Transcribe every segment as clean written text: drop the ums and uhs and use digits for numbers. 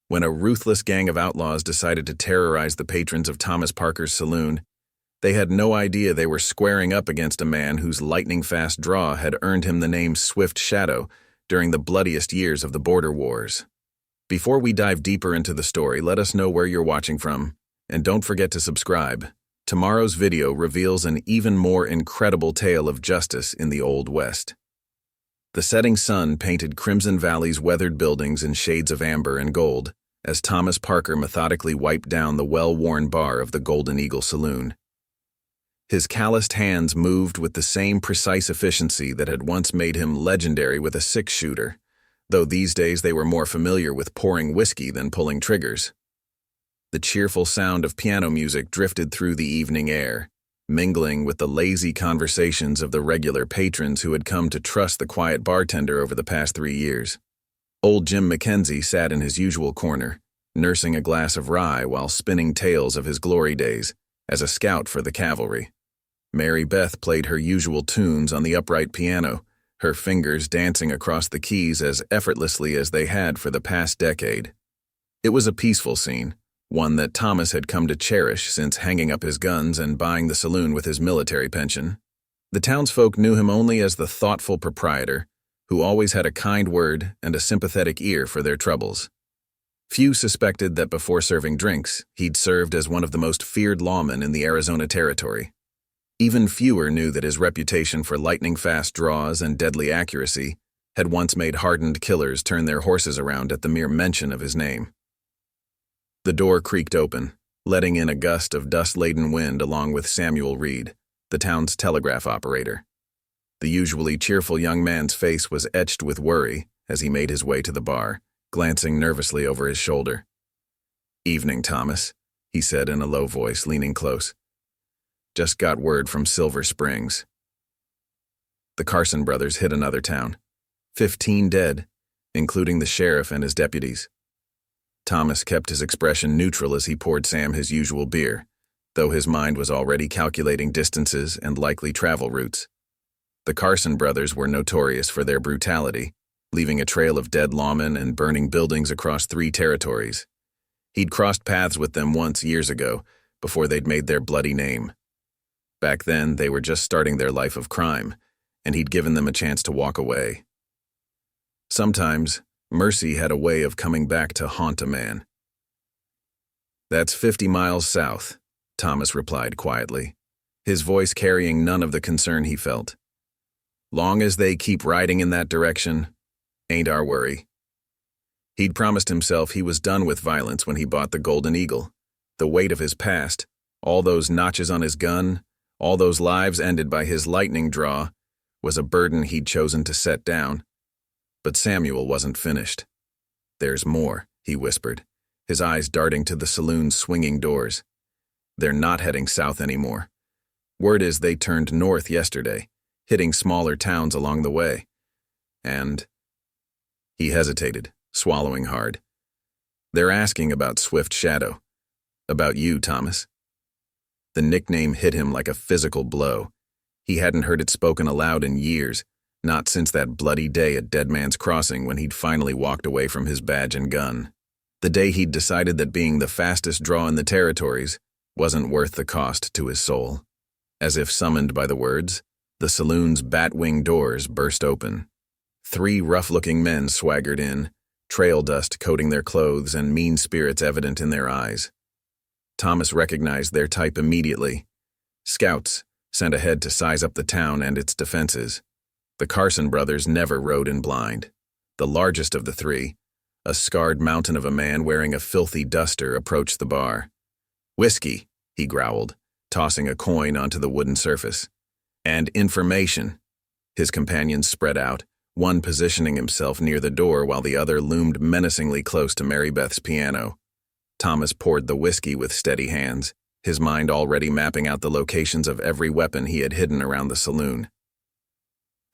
when a ruthless gang of outlaws decided to terrorize the patrons of Thomas Parker's saloon. They had no idea they were squaring up against a man whose lightning-fast draw had earned him the name Swift Shadow during the bloodiest years of the border wars. Before we dive deeper into the story, let us know where you're watching from, and don't forget to subscribe. Tomorrow's video reveals an even more incredible tale of justice in the Old West. The setting sun painted Crimson Valley's weathered buildings in shades of amber and gold as Thomas Parker methodically wiped down the well-worn bar of the Golden Eagle Saloon. His calloused hands moved with the same precise efficiency that had once made him legendary with a six-shooter, though these days they were more familiar with pouring whiskey than pulling triggers. The cheerful sound of piano music drifted through the evening air, mingling with the lazy conversations of the regular patrons who had come to trust the quiet bartender over the past 3 years. Old Jim McKenzie sat in his usual corner, nursing a glass of rye while spinning tales of his glory days as a scout for the cavalry. Beth played her usual tunes on the upright piano, her fingers dancing across the keys as effortlessly as they had for the past decade. It was a peaceful scene, one that Thomas had come to cherish since hanging up his guns and buying the saloon with his military pension. The townsfolk knew him only as the thoughtful proprietor, who always had a kind word and a sympathetic ear for their troubles. Few suspected that before serving drinks, he'd served as one of the most feared lawmen in the Arizona Territory. Even fewer knew that his reputation for lightning-fast draws and deadly accuracy had once made hardened killers turn their horses around at the mere mention of his name. The door creaked open, letting in a gust of dust-laden wind along with Samuel Reed, the town's telegraph operator. The usually cheerful young man's face was etched with worry as he made his way to the bar, glancing nervously over his shoulder. "Evening, Thomas," he said in a low voice, leaning close. "Just got word from Silver Springs. The Carson brothers hit another town. 15 dead, including the sheriff and his deputies." Thomas kept his expression neutral as he poured Sam his usual beer, though his mind was already calculating distances and likely travel routes. The Carson brothers were notorious for their brutality, leaving a trail of dead lawmen and burning buildings across 3 territories. He'd crossed paths with them once years ago, before they'd made their bloody name. Back then, they were just starting their life of crime, and he'd given them a chance to walk away. Sometimes, mercy had a way of coming back to haunt a man. "That's 50 miles south," Thomas replied quietly, his voice carrying none of the concern he felt. "Long as they keep riding in that direction, ain't our worry." He'd promised himself he was done with violence when he bought the Golden Eagle. The weight of his past, all those notches on his gun, all those lives ended by his lightning draw, was a burden he'd chosen to set down. But Samuel wasn't finished. "There's more," he whispered, his eyes darting to the saloon's swinging doors. "They're not heading south anymore. Word is they turned north yesterday, hitting smaller towns along the way. And—" he hesitated, swallowing hard. "They're asking about Swift Shadow. About you, Thomas." The nickname hit him like a physical blow. He hadn't heard it spoken aloud in years, not since that bloody day at Dead Man's Crossing when he'd finally walked away from his badge and gun. The day he'd decided that being the fastest draw in the territories wasn't worth the cost to his soul. As if summoned by the words, the saloon's bat-wing doors burst open. 3 rough-looking men swaggered in, trail dust coating their clothes and mean spirits evident in their eyes. Thomas recognized their type immediately. Scouts, sent ahead to size up the town and its defenses. The Carson brothers never rode in blind. The largest of the 3, a scarred mountain of a man wearing a filthy duster, approached the bar. "Whiskey," he growled, tossing a coin onto the wooden surface. "And information." His companions spread out, one positioning himself near the door while the other loomed menacingly close to Beth's piano. Thomas poured the whiskey with steady hands, his mind already mapping out the locations of every weapon he had hidden around the saloon.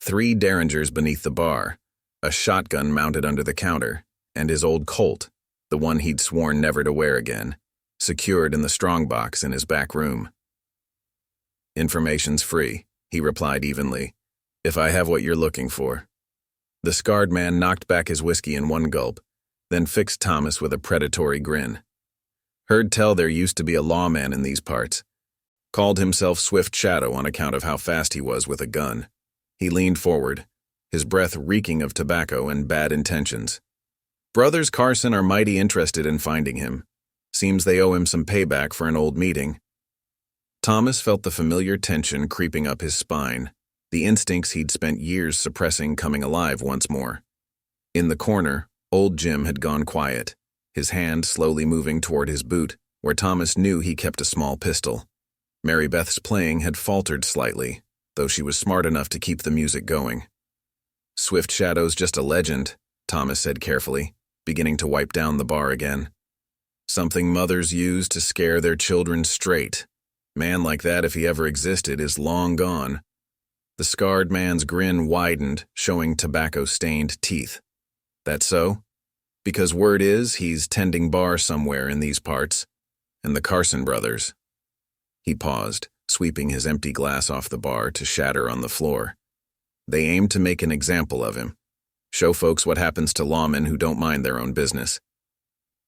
3 derringers beneath the bar, a shotgun mounted under the counter, and his old Colt, the one he'd sworn never to wear again, secured in the strongbox in his back room. "Information's free," he replied evenly, "if I have what you're looking for." The scarred man knocked back his whiskey in one gulp, then fixed Thomas with a predatory grin. Heard tell there used to be a lawman in these parts. Called himself Swift Shadow on account of how fast he was with a gun. He leaned forward, his breath reeking of tobacco and bad intentions. Brothers Carson are mighty interested in finding him. Seems they owe him some payback for an old meeting. Thomas felt the familiar tension creeping up his spine, the instincts he'd spent years suppressing coming alive once more. In the corner, old Jim had gone quiet, his hand slowly moving toward his boot, where Thomas knew he kept a small pistol. Mary Beth's playing had faltered slightly, though she was smart enough to keep the music going. Swift Shadow's just a legend, Thomas said carefully, beginning to wipe down the bar again. Something mothers use to scare their children straight. Man like that, if he ever existed, is long gone. The scarred man's grin widened, showing tobacco-stained teeth. That so? Because word is he's tending bar somewhere in these parts, and the Carson brothers. He paused, sweeping his empty glass off the bar to shatter on the floor. They aim to make an example of him. Show folks what happens to lawmen who don't mind their own business.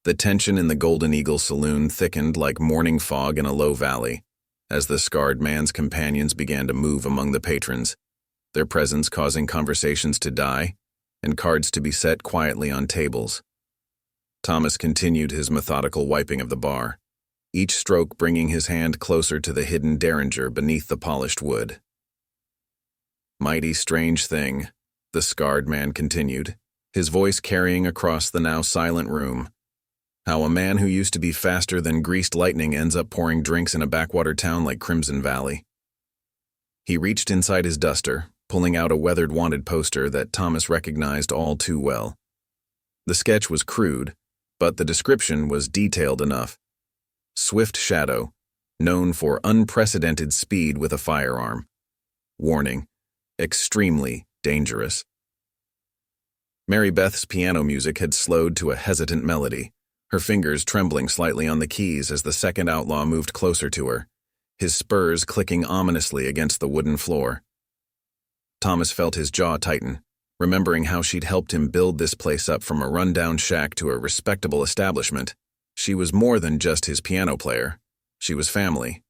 The tension in the Golden Eagle Saloon thickened like morning fog in a low valley, as the scarred man's companions began to move among the patrons, their presence causing conversations to die and cards to be set quietly on tables. Thomas continued his methodical wiping of the bar, each stroke bringing his hand closer to the hidden derringer beneath the polished wood. Mighty strange thing, the scarred man continued, his voice carrying across the now silent room. How a man who used to be faster than greased lightning ends up pouring drinks in a backwater town like Crimson Valley. He reached inside his duster, pulling out a weathered wanted poster that Thomas recognized all too well. The sketch was crude, but the description was detailed enough. Swift Shadow, known for unprecedented speed with a firearm. Warning, extremely dangerous. Mary Beth's piano music had slowed to a hesitant melody, her fingers trembling slightly on the keys as the second outlaw moved closer to her, his spurs clicking ominously against the wooden floor. Thomas felt his jaw tighten, remembering how she'd helped him build this place up from a rundown shack to a respectable establishment. She was more than just his piano player. She was family.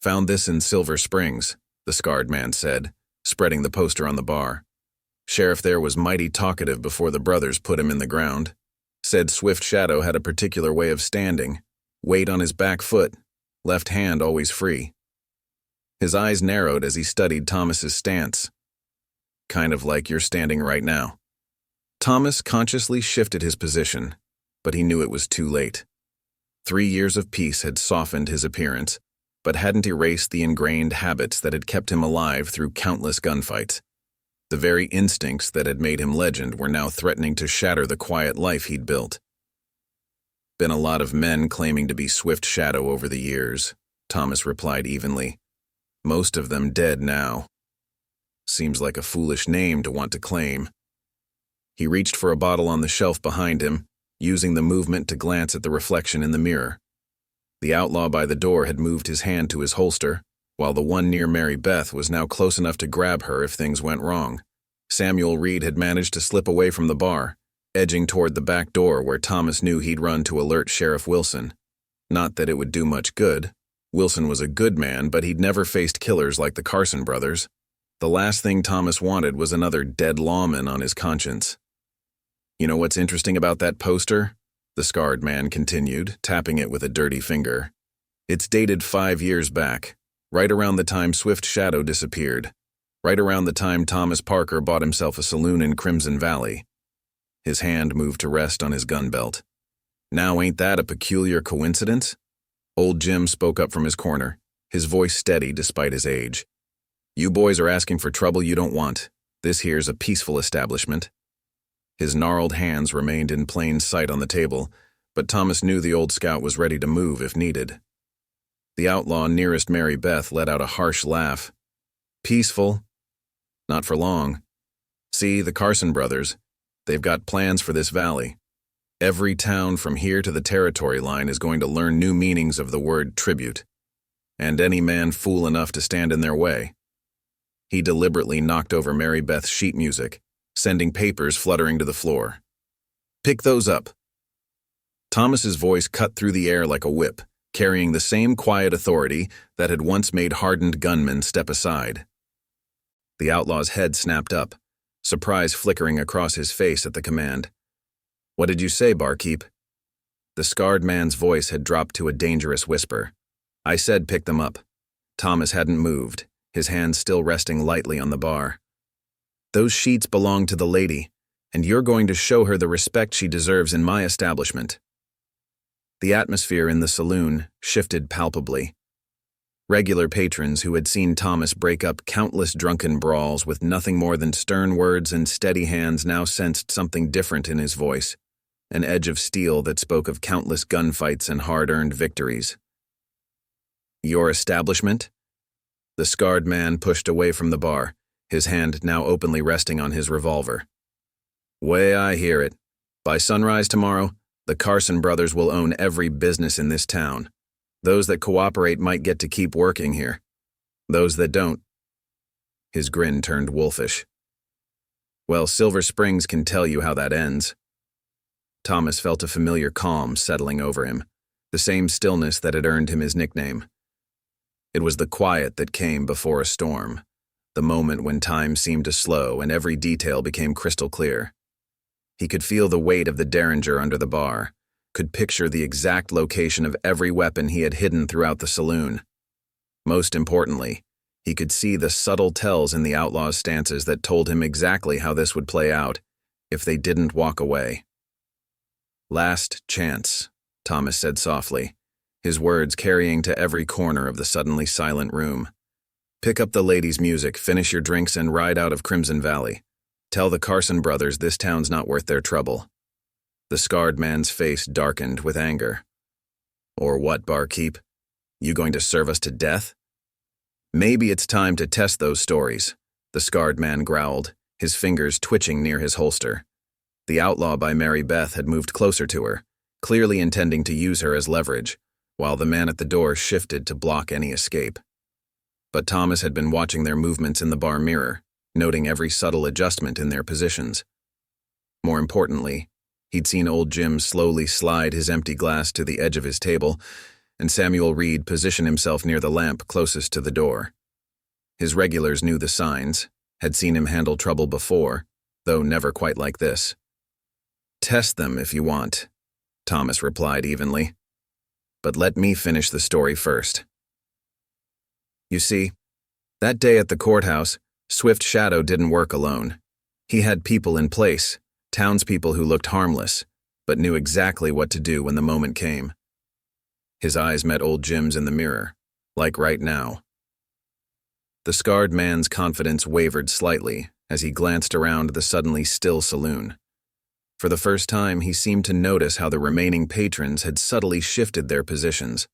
Found this in Silver Springs, the scarred man said, spreading the poster on the bar. Sheriff there was mighty talkative before the brothers put him in the ground. Said Swift Shadow had a particular way of standing, weight on his back foot, left hand always free. His eyes narrowed as he studied Thomas's stance. Kind of like you're standing right now. Thomas consciously shifted his position, but he knew it was too late. 3 years of peace had softened his appearance, but hadn't erased the ingrained habits that had kept him alive through countless gunfights. The very instincts that had made him legend were now threatening to shatter the quiet life he'd built. Been a lot of men claiming to be Swift Shadow over the years, Thomas replied evenly. Most of them dead now. Seems like a foolish name to want to claim. He reached for a bottle on the shelf behind him, using the movement to glance at the reflection in the mirror. The outlaw by the door had moved his hand to his holster, while the one near Mary Beth was now close enough to grab her if things went wrong. Samuel Reed had managed to slip away from the bar, edging toward the back door where Thomas knew he'd run to alert Sheriff Wilson. Not that it would do much good. Wilson was a good man, but he'd never faced killers like the Carson brothers. The last thing Thomas wanted was another dead lawman on his conscience. You know what's interesting about that poster? The scarred man continued, tapping it with a dirty finger. It's dated 5 years back. Right around the time Swift Shadow disappeared. Right around the time Thomas Parker bought himself a saloon in Crimson Valley. His hand moved to rest on his gun belt. Now ain't that a peculiar coincidence? Old Jim spoke up from his corner, his voice steady despite his age. You boys are asking for trouble you don't want. This here's a peaceful establishment. His gnarled hands remained in plain sight on the table, but Thomas knew the old scout was ready to move if needed. The outlaw nearest Mary Beth let out a harsh laugh. Peaceful? Not for long. See, the Carson brothers, they've got plans for this valley. Every town from here to the territory line is going to learn new meanings of the word tribute, and any man fool enough to stand in their way. He deliberately knocked over Mary Beth's sheet music, sending papers fluttering to the floor. Pick those up." Thomas's voice cut through the air like a whip, carrying the same quiet authority that had once made hardened gunmen step aside. The outlaw's head snapped up, surprise flickering across his face at the command. "What did you say, barkeep?" The scarred man's voice had dropped to a dangerous whisper. "I said pick them up." Thomas hadn't moved, his hands still resting lightly on the bar. "Those sheets belong to the lady, and you're going to show her the respect she deserves in my establishment." The atmosphere in the saloon shifted palpably. Regular patrons who had seen Thomas break up countless drunken brawls with nothing more than stern words and steady hands now sensed something different in his voice, an edge of steel that spoke of countless gunfights and hard-earned victories. "Your establishment?" The scarred man pushed away from the bar, his hand now openly resting on his revolver. "Way I hear it. By sunrise tomorrow, the Carson brothers will own every business in this town. Those that cooperate might get to keep working here. Those that don't." His grin turned wolfish. "Well, Silver Springs can tell you how that ends." Thomas felt a familiar calm settling over him, the same stillness that had earned him his nickname. It was the quiet that came before a storm, the moment when time seemed to slow and every detail became crystal clear. He could feel the weight of the derringer under the bar, could picture the exact location of every weapon he had hidden throughout the saloon. Most importantly, he could see the subtle tells in the outlaw's stances that told him exactly how this would play out if they didn't walk away. "Last chance," Thomas said softly, his words carrying to every corner of the suddenly silent room. "Pick up the ladies' music, finish your drinks, and ride out of Crimson Valley. Tell the Carson brothers this town's not worth their trouble." The scarred man's face darkened with anger. "Or what, barkeep? You going to serve us to death?" "Maybe it's time to test those stories," the scarred man growled, his fingers twitching near his holster. The outlaw by Mary Beth had moved closer to her, clearly intending to use her as leverage, while the man at the door shifted to block any escape. But Thomas had been watching their movements in the bar mirror, noting every subtle adjustment in their positions. More importantly, he'd seen old Jim slowly slide his empty glass to the edge of his table, and Samuel Reed position himself near the lamp closest to the door. His regulars knew the signs, had seen him handle trouble before, though never quite like this. "Test them if you want," Thomas replied evenly. "But let me finish the story first." You see, that day at the courthouse, Swift Shadow didn't work alone. He had people in place, townspeople who looked harmless, but knew exactly what to do when the moment came. His eyes met old Jim's in the mirror, like right now. The scarred man's confidence wavered slightly as he glanced around the suddenly still saloon. For the first time, he seemed to notice how the remaining patrons had subtly shifted their positions,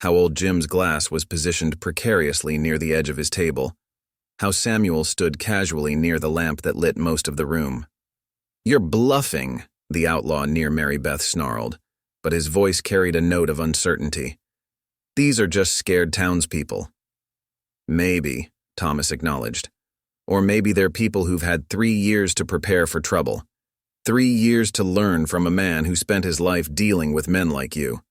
how old Jim's glass was positioned precariously near the edge of his table, how Samuel stood casually near the lamp that lit most of the room. "You're bluffing," the outlaw near Mary Beth snarled, but his voice carried a note of uncertainty. "These are just scared townspeople." "Maybe," Thomas acknowledged. "Or maybe they're people who've had 3 years to prepare for trouble. 3 years to learn from a man who spent his life dealing with men like you."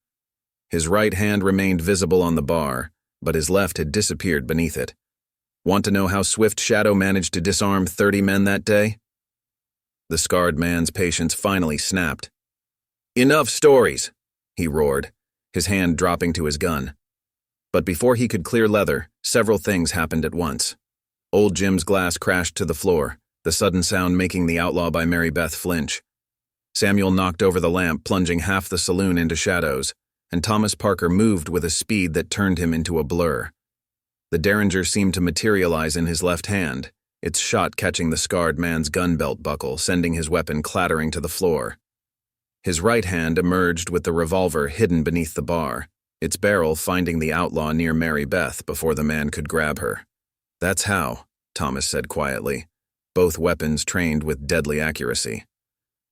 His right hand remained visible on the bar, but his left had disappeared beneath it. "Want to know how Swift Shadow managed to disarm 30 men that day?" The scarred man's patience finally snapped. "Enough stories," he roared, his hand dropping to his gun. But before he could clear leather, several things happened at once. Old Jim's glass crashed to the floor, the sudden sound making the outlaw by Mary Beth flinch. Samuel knocked over the lamp, plunging half the saloon into shadows, and Thomas Parker moved with a speed that turned him into a blur. The derringer seemed to materialize in his left hand, its shot catching the scarred man's gun belt buckle, sending his weapon clattering to the floor. His right hand emerged with the revolver hidden beneath the bar, its barrel finding the outlaw near Mary Beth before the man could grab her. "That's how," Thomas said quietly, both weapons trained with deadly accuracy.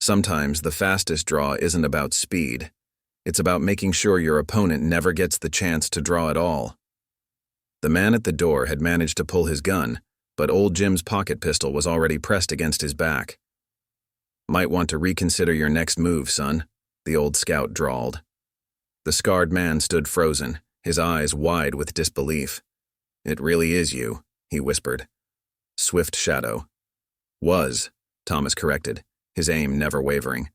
"Sometimes the fastest draw isn't about speed. It's about making sure your opponent never gets the chance to draw at all." The man at the door had managed to pull his gun, but old Jim's pocket pistol was already pressed against his back. Might want to reconsider your next move, son, the old scout drawled. The scarred man stood frozen, his eyes wide with disbelief. It really is you, he whispered. Swift Shadow. Was, Thomas corrected, his aim never wavering.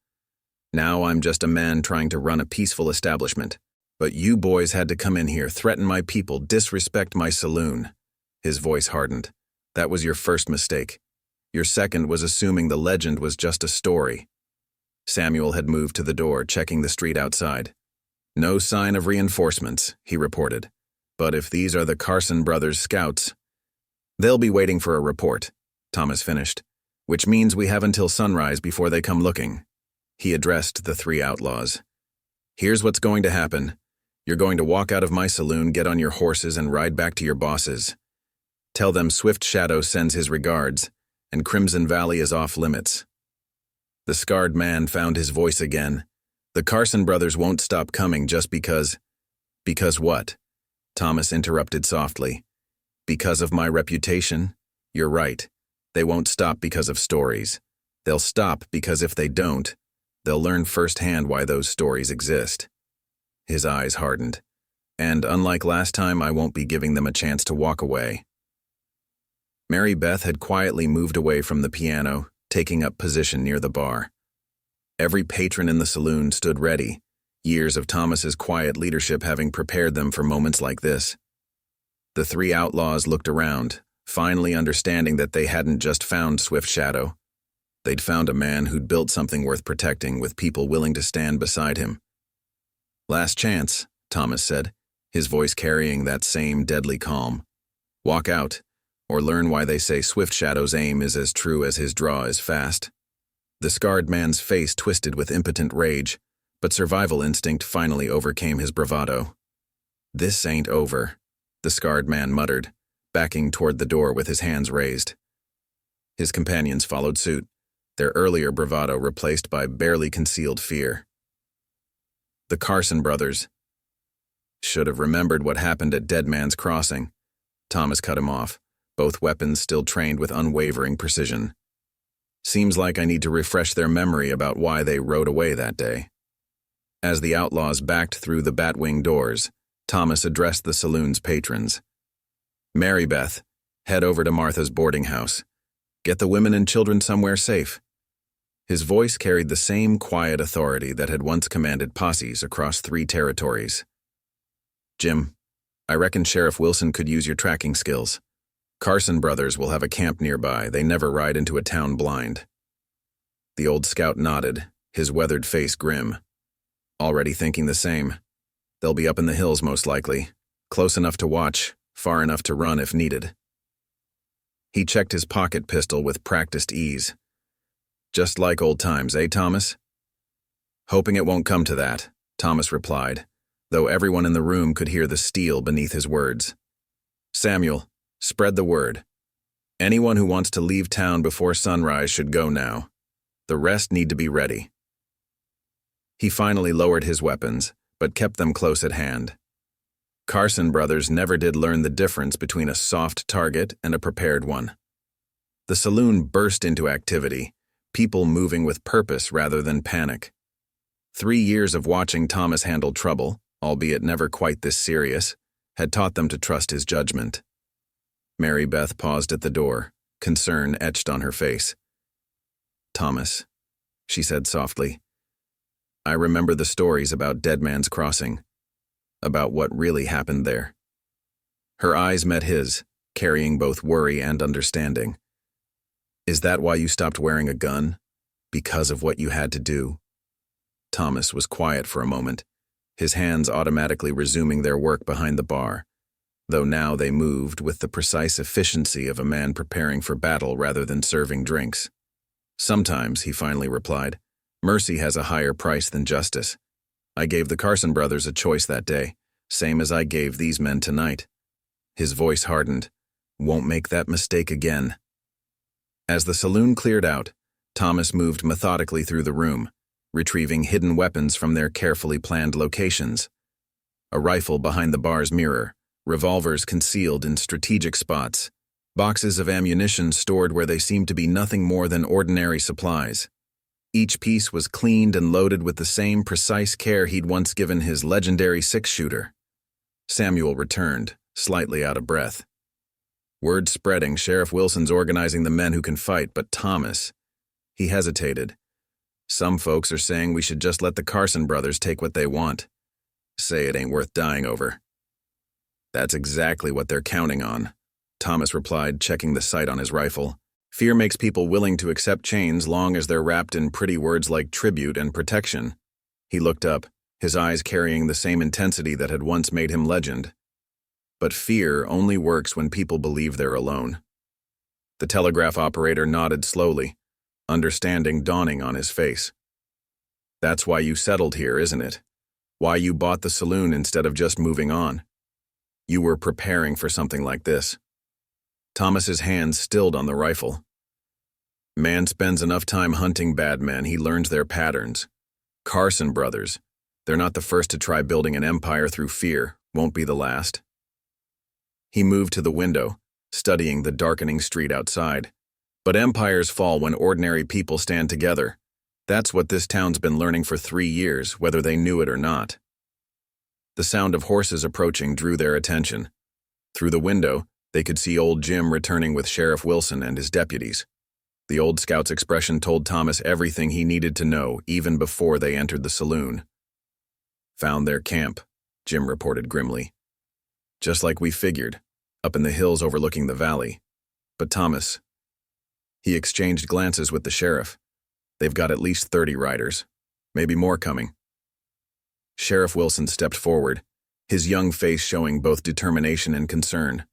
Now I'm just a man trying to run a peaceful establishment. But you boys had to come in here, threaten my people, disrespect my saloon. His voice hardened. That was your first mistake. Your second was assuming the legend was just a story. Samuel had moved to the door, checking the street outside. No sign of reinforcements, he reported. But if these are the Carson brothers' scouts, they'll be waiting for a report, Thomas finished, which means we have until sunrise before they come looking. He addressed the three outlaws. Here's what's going to happen. You're going to walk out of my saloon, get on your horses, and ride back to your bosses. Tell them Swift Shadow sends his regards, and Crimson Valley is off limits. The scarred man found his voice again. The Carson brothers won't stop coming just because... Because what? Thomas interrupted softly. Because of my reputation? You're right. They won't stop because of stories. They'll stop because if they don't, they'll learn firsthand why those stories exist. His eyes hardened. And unlike last time, I won't be giving them a chance to walk away. Mary Beth had quietly moved away from the piano, taking up position near the bar. Every patron in the saloon stood ready, years of Thomas's quiet leadership having prepared them for moments like this. The three outlaws looked around, finally understanding that they hadn't just found Swift Shadow. They'd found a man who'd built something worth protecting with people willing to stand beside him. Last chance, Thomas said, his voice carrying that same deadly calm. Walk out, or learn why they say Swift Shadow's aim is as true as his draw is fast. The scarred man's face twisted with impotent rage, but survival instinct finally overcame his bravado. This ain't over, the scarred man muttered, backing toward the door with his hands raised. His companions followed suit, their earlier bravado replaced by barely concealed fear. The Carson brothers should have remembered what happened at Dead Man's Crossing. Thomas cut him off, both weapons still trained with unwavering precision. Seems like I need to refresh their memory about why they rode away that day. As the outlaws backed through the batwing doors, Thomas addressed the saloon's patrons. Mary Beth, head over to Martha's boarding house. Get the women and children somewhere safe. His voice carried the same quiet authority that had once commanded posses across 3 territories. Jim, I reckon Sheriff Wilson could use your tracking skills. Carson brothers will have a camp nearby. They never ride into a town blind. The old scout nodded, his weathered face grim. Already thinking the same. They'll be up in the hills most likely, close enough to watch, far enough to run if needed. He checked his pocket pistol with practiced ease. Just like old times, eh, Thomas? Hoping it won't come to that, Thomas replied, though everyone in the room could hear the steel beneath his words. Samuel, spread the word. Anyone who wants to leave town before sunrise should go now. The rest need to be ready. He finally lowered his weapons, but kept them close at hand. Carson brothers never did learn the difference between a soft target and a prepared one. The saloon burst into activity, people moving with purpose rather than panic. 3 years of watching Thomas handle trouble, albeit never quite this serious, had taught them to trust his judgment. Mary Beth paused at the door, concern etched on her face. Thomas, she said softly, I remember the stories about Dead Man's Crossing, about what really happened there. Her eyes met his, carrying both worry and understanding. Is that why you stopped wearing a gun? Because of what you had to do? Thomas was quiet for a moment, his hands automatically resuming their work behind the bar, though now they moved with the precise efficiency of a man preparing for battle rather than serving drinks. Sometimes, he finally replied, mercy has a higher price than justice. I gave the Carson brothers a choice that day, same as I gave these men tonight. His voice hardened. Won't make that mistake again. As the saloon cleared out, Thomas moved methodically through the room, retrieving hidden weapons from their carefully planned locations. A rifle behind the bar's mirror, revolvers concealed in strategic spots, boxes of ammunition stored where they seemed to be nothing more than ordinary supplies. Each piece was cleaned and loaded with the same precise care he'd once given his legendary six-shooter. Samuel returned, slightly out of breath. Word spreading, Sheriff Wilson's organizing the men who can fight, but Thomas, he hesitated. Some folks are saying we should just let the Carson brothers take what they want. Say it ain't worth dying over. That's exactly what they're counting on, Thomas replied, checking the sight on his rifle. Fear makes people willing to accept change long as they're wrapped in pretty words like tribute and protection. He looked up, his eyes carrying the same intensity that had once made him legend. But fear only works when people believe they're alone. The telegraph operator nodded slowly, understanding dawning on his face. That's why you settled here, isn't it? Why you bought the saloon instead of just moving on? You were preparing for something like this. Thomas's hands stilled on the rifle. Man spends enough time hunting bad men, he learns their patterns. Carson brothers, they're not the first to try building an empire through fear, won't be the last. He moved to the window, studying the darkening street outside. But empires fall when ordinary people stand together. That's what this town's been learning for 3 years, whether they knew it or not. The sound of horses approaching drew their attention. Through the window, they could see old Jim returning with Sheriff Wilson and his deputies. The old scout's expression told Thomas everything he needed to know, even before they entered the saloon. Found their camp, Jim reported grimly. Just like we figured, up in the hills overlooking the valley. But Thomas... He exchanged glances with the sheriff. They've got at least 30 riders, maybe more coming. Sheriff Wilson stepped forward, his young face showing both determination and concern.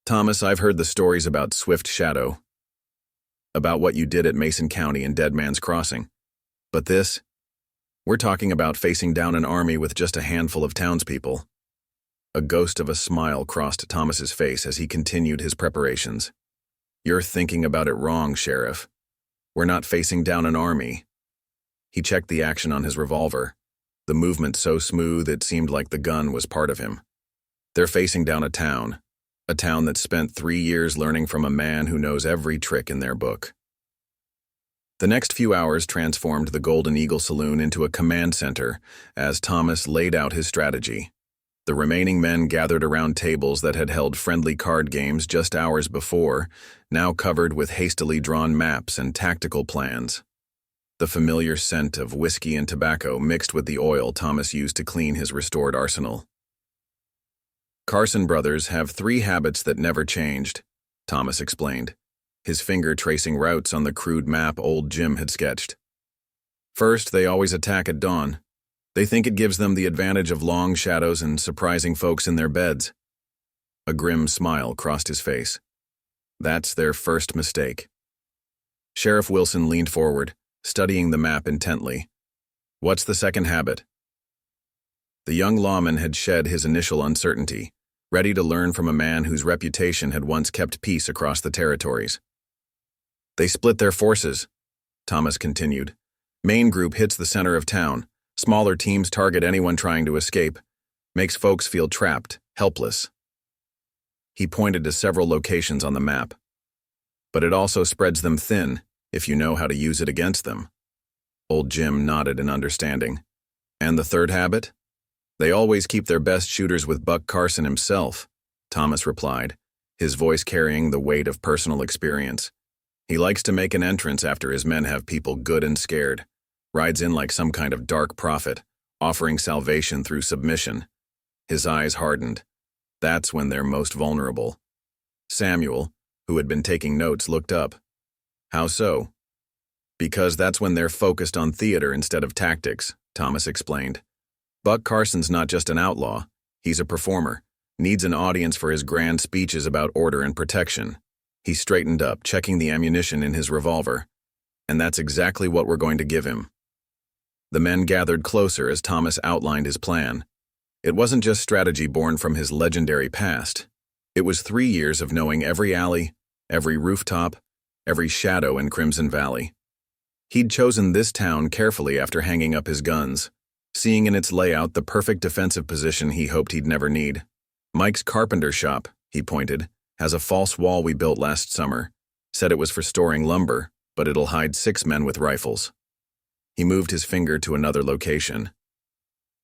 Thomas, I've heard the stories about Swift Shadow, about what you did at Mason County and Dead Man's Crossing. But this? We're talking about facing down an army with just a handful of townspeople. A ghost of a smile crossed Thomas's face as he continued his preparations. You're thinking about it wrong, Sheriff. We're not facing down an army. He checked the action on his revolver, the movement so smooth it seemed like the gun was part of him. They're facing down a town that spent 3 years learning from a man who knows every trick in their book. The next few hours transformed the Golden Eagle Saloon into a command center as Thomas laid out his strategy. The remaining men gathered around tables that had held friendly card games just hours before, now covered with hastily drawn maps and tactical plans. The familiar scent of whiskey and tobacco mixed with the oil Thomas used to clean his restored arsenal. Carson brothers have 3 habits that never changed, Thomas explained, his finger tracing routes on the crude map old Jim had sketched. First, they always attack at dawn. They think it gives them the advantage of long shadows and surprising folks in their beds. A grim smile crossed his face. That's their first mistake. Sheriff Wilson leaned forward, studying the map intently. What's the second habit? The young lawman had shed his initial uncertainty, ready to learn from a man whose reputation had once kept peace across the territories. They split their forces, Thomas continued. Main group hits the center of town. Smaller teams target anyone trying to escape. Makes folks feel trapped, helpless. He pointed to several locations on the map. But it also spreads them thin, if you know how to use it against them. Old Jim nodded in understanding. And the third habit? They always keep their best shooters with Buck Carson himself, Thomas replied, his voice carrying the weight of personal experience. He likes to make an entrance after his men have people good and scared. Rides in like some kind of dark prophet, offering salvation through submission. His eyes hardened. That's when they're most vulnerable. Samuel, who had been taking notes, looked up. How so? Because that's when they're focused on theater instead of tactics, Thomas explained. Buck Carson's not just an outlaw, he's a performer, needs an audience for his grand speeches about order and protection. He straightened up, checking the ammunition in his revolver. And that's exactly what we're going to give him. The men gathered closer as Thomas outlined his plan. It wasn't just strategy born from his legendary past. It was 3 years of knowing every alley, every rooftop, every shadow in Crimson Valley. He'd chosen this town carefully after hanging up his guns, seeing in its layout the perfect defensive position he hoped he'd never need. Mike's carpenter shop, he pointed, has a false wall we built last summer. Said it was for storing lumber, but it'll hide 6 men with rifles. He moved his finger to another location.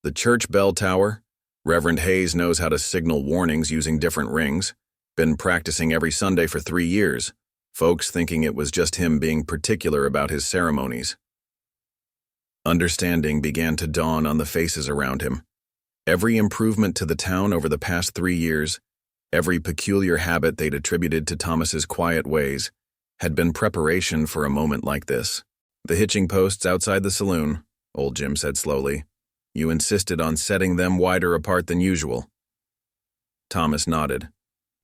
The church bell tower? Reverend Hayes knows how to signal warnings using different rings. Been practicing every Sunday for 3 years. Folks thinking it was just him being particular about his ceremonies. Understanding began to dawn on the faces around him. Every improvement to the town over the past 3 years, every peculiar habit they'd attributed to Thomas's quiet ways, had been preparation for a moment like this. The hitching posts outside the saloon, old Jim said slowly. You insisted on setting them wider apart than usual. Thomas nodded.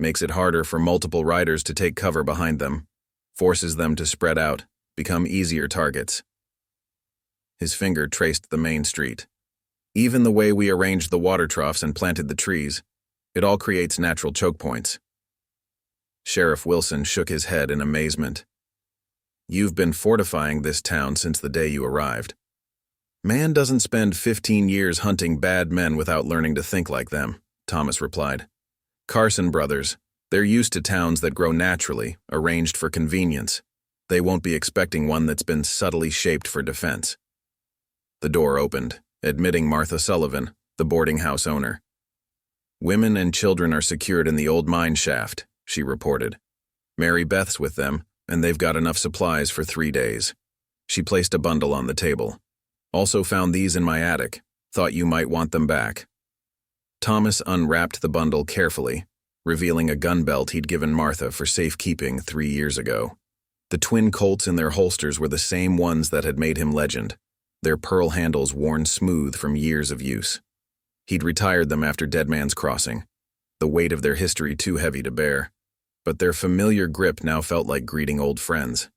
Makes it harder for multiple riders to take cover behind them. Forces them to spread out, become easier targets. His finger traced the main street. Even the way we arranged the water troughs and planted the trees, it all creates natural choke points. Sheriff Wilson shook his head in amazement. You've been fortifying this town since the day you arrived. Man doesn't spend 15 years hunting bad men without learning to think like them, Thomas replied. Carson brothers, they're used to towns that grow naturally, arranged for convenience. They won't be expecting one that's been subtly shaped for defense. The door opened, admitting Martha Sullivan, the boarding house owner. Women and children are secured in the old mine shaft, she reported. Mary Beth's with them, and they've got enough supplies for 3 days. She placed a bundle on the table. Also found these in my attic. Thought you might want them back. Thomas unwrapped the bundle carefully, revealing a gun belt he'd given Martha for safekeeping 3 years ago. The twin Colts in their holsters were the same ones that had made him legend, their pearl handles worn smooth from years of use. He'd retired them after Dead Man's Crossing, the weight of their history too heavy to bear, but their familiar grip now felt like greeting old friends.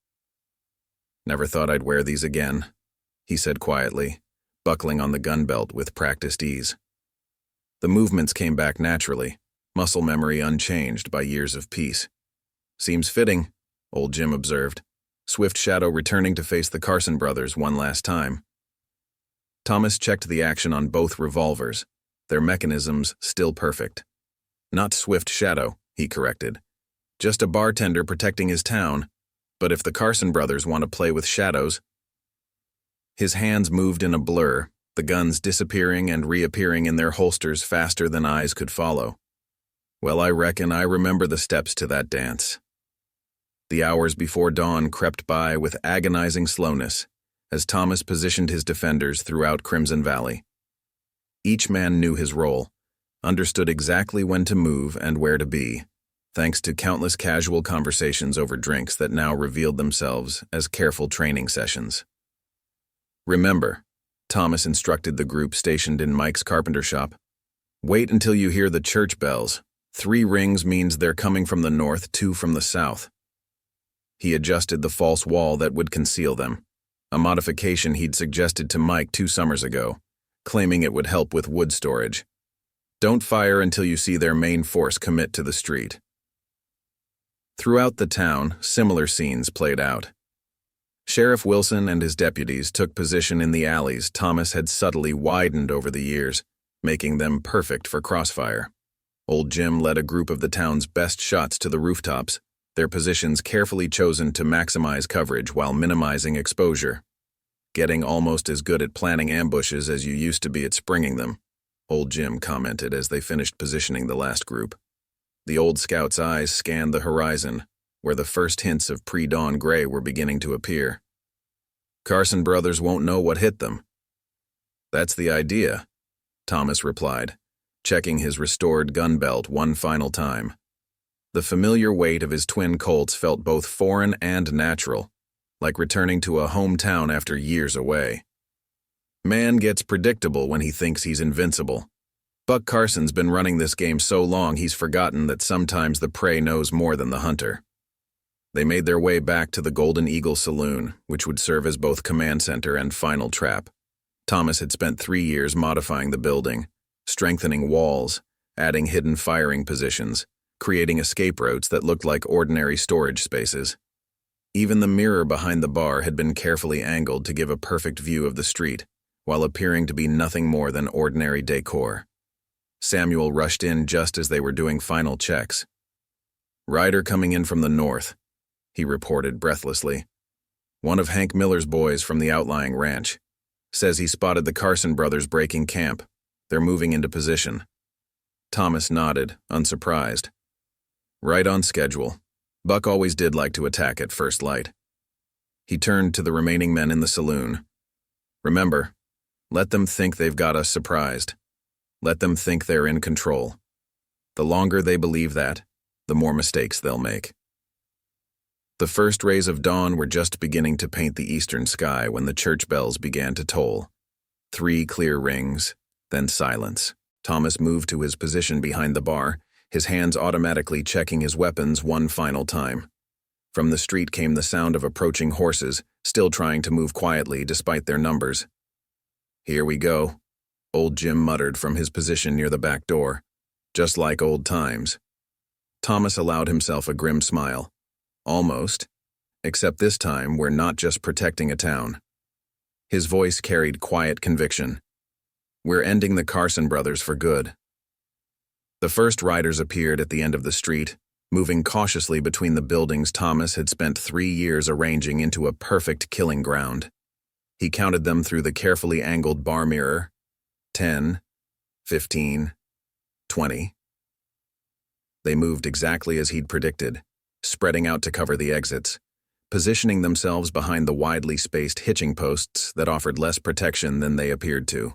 Never thought I'd wear these again, he said quietly, buckling on the gun belt with practiced ease. The movements came back naturally, muscle memory unchanged by years of peace. Seems fitting, old Jim observed, Swift Shadow returning to face the Carson brothers one last time. Thomas checked the action on both revolvers, their mechanisms still perfect. Not Swift Shadow, he corrected. Just a bartender protecting his town, but if the Carson brothers want to play with shadows... His hands moved in a blur, the guns disappearing and reappearing in their holsters faster than eyes could follow. Well, I reckon I remember the steps to that dance. The hours before dawn crept by with agonizing slowness as Thomas positioned his defenders throughout Crimson Valley. Each man knew his role, understood exactly when to move and where to be, thanks to countless casual conversations over drinks that now revealed themselves as careful training sessions. Remember, Thomas instructed the group stationed in Mike's carpenter shop, wait until you hear the church bells. 3 rings means they're coming from the north, 2 from the south. He adjusted the false wall that would conceal them, a modification he'd suggested to Mike 2 summers ago, claiming it would help with wood storage. Don't fire until you see their main force commit to the street. Throughout the town, similar scenes played out. Sheriff Wilson and his deputies took position in the alleys Thomas had subtly widened over the years, making them perfect for crossfire. Old Jim led a group of the town's best shots to the rooftops, their positions carefully chosen to maximize coverage while minimizing exposure. Getting almost as good at planning ambushes as you used to be at springing them, old Jim commented as they finished positioning the last group. The old scout's eyes scanned the horizon, where the first hints of pre-dawn gray were beginning to appear. Carson brothers won't know what hit them. That's the idea, Thomas replied, checking his restored gun belt one final time. The familiar weight of his twin Colts felt both foreign and natural, like returning to a hometown after years away. Man gets predictable when he thinks he's invincible. Buck Carson's been running this game so long he's forgotten that sometimes the prey knows more than the hunter. They made their way back to the Golden Eagle Saloon, which would serve as both command center and final trap. Thomas had spent 3 years modifying the building, strengthening walls, adding hidden firing positions, creating escape routes that looked like ordinary storage spaces. Even the mirror behind the bar had been carefully angled to give a perfect view of the street, while appearing to be nothing more than ordinary decor. Samuel rushed in just as they were doing final checks. "Rider coming in from the north," he reported breathlessly. One of Hank Miller's boys from the outlying ranch. Says he spotted the Carson brothers breaking camp. They're moving into position. Thomas nodded, unsurprised. Right on schedule. Buck always did like to attack at first light. He turned to the remaining men in the saloon. Remember, let them think they've got us surprised. Let them think they're in control. The longer they believe that, the more mistakes they'll make. The first rays of dawn were just beginning to paint the eastern sky when the church bells began to toll. 3 clear rings, then silence. Thomas moved to his position behind the bar, his hands automatically checking his weapons one final time. From the street came the sound of approaching horses, still trying to move quietly despite their numbers. Here we go, old Jim muttered from his position near the back door. Just like old times. Thomas allowed himself a grim smile. Almost. Except this time we're not just protecting a town. His voice carried quiet conviction. We're ending the Carson brothers for good. The first riders appeared at the end of the street, moving cautiously between the buildings Thomas had spent 3 years arranging into a perfect killing ground. He counted them through the carefully angled bar mirror. 10, 15, 20. They moved exactly as he'd predicted, spreading out to cover the exits, positioning themselves behind the widely spaced hitching posts that offered less protection than they appeared to.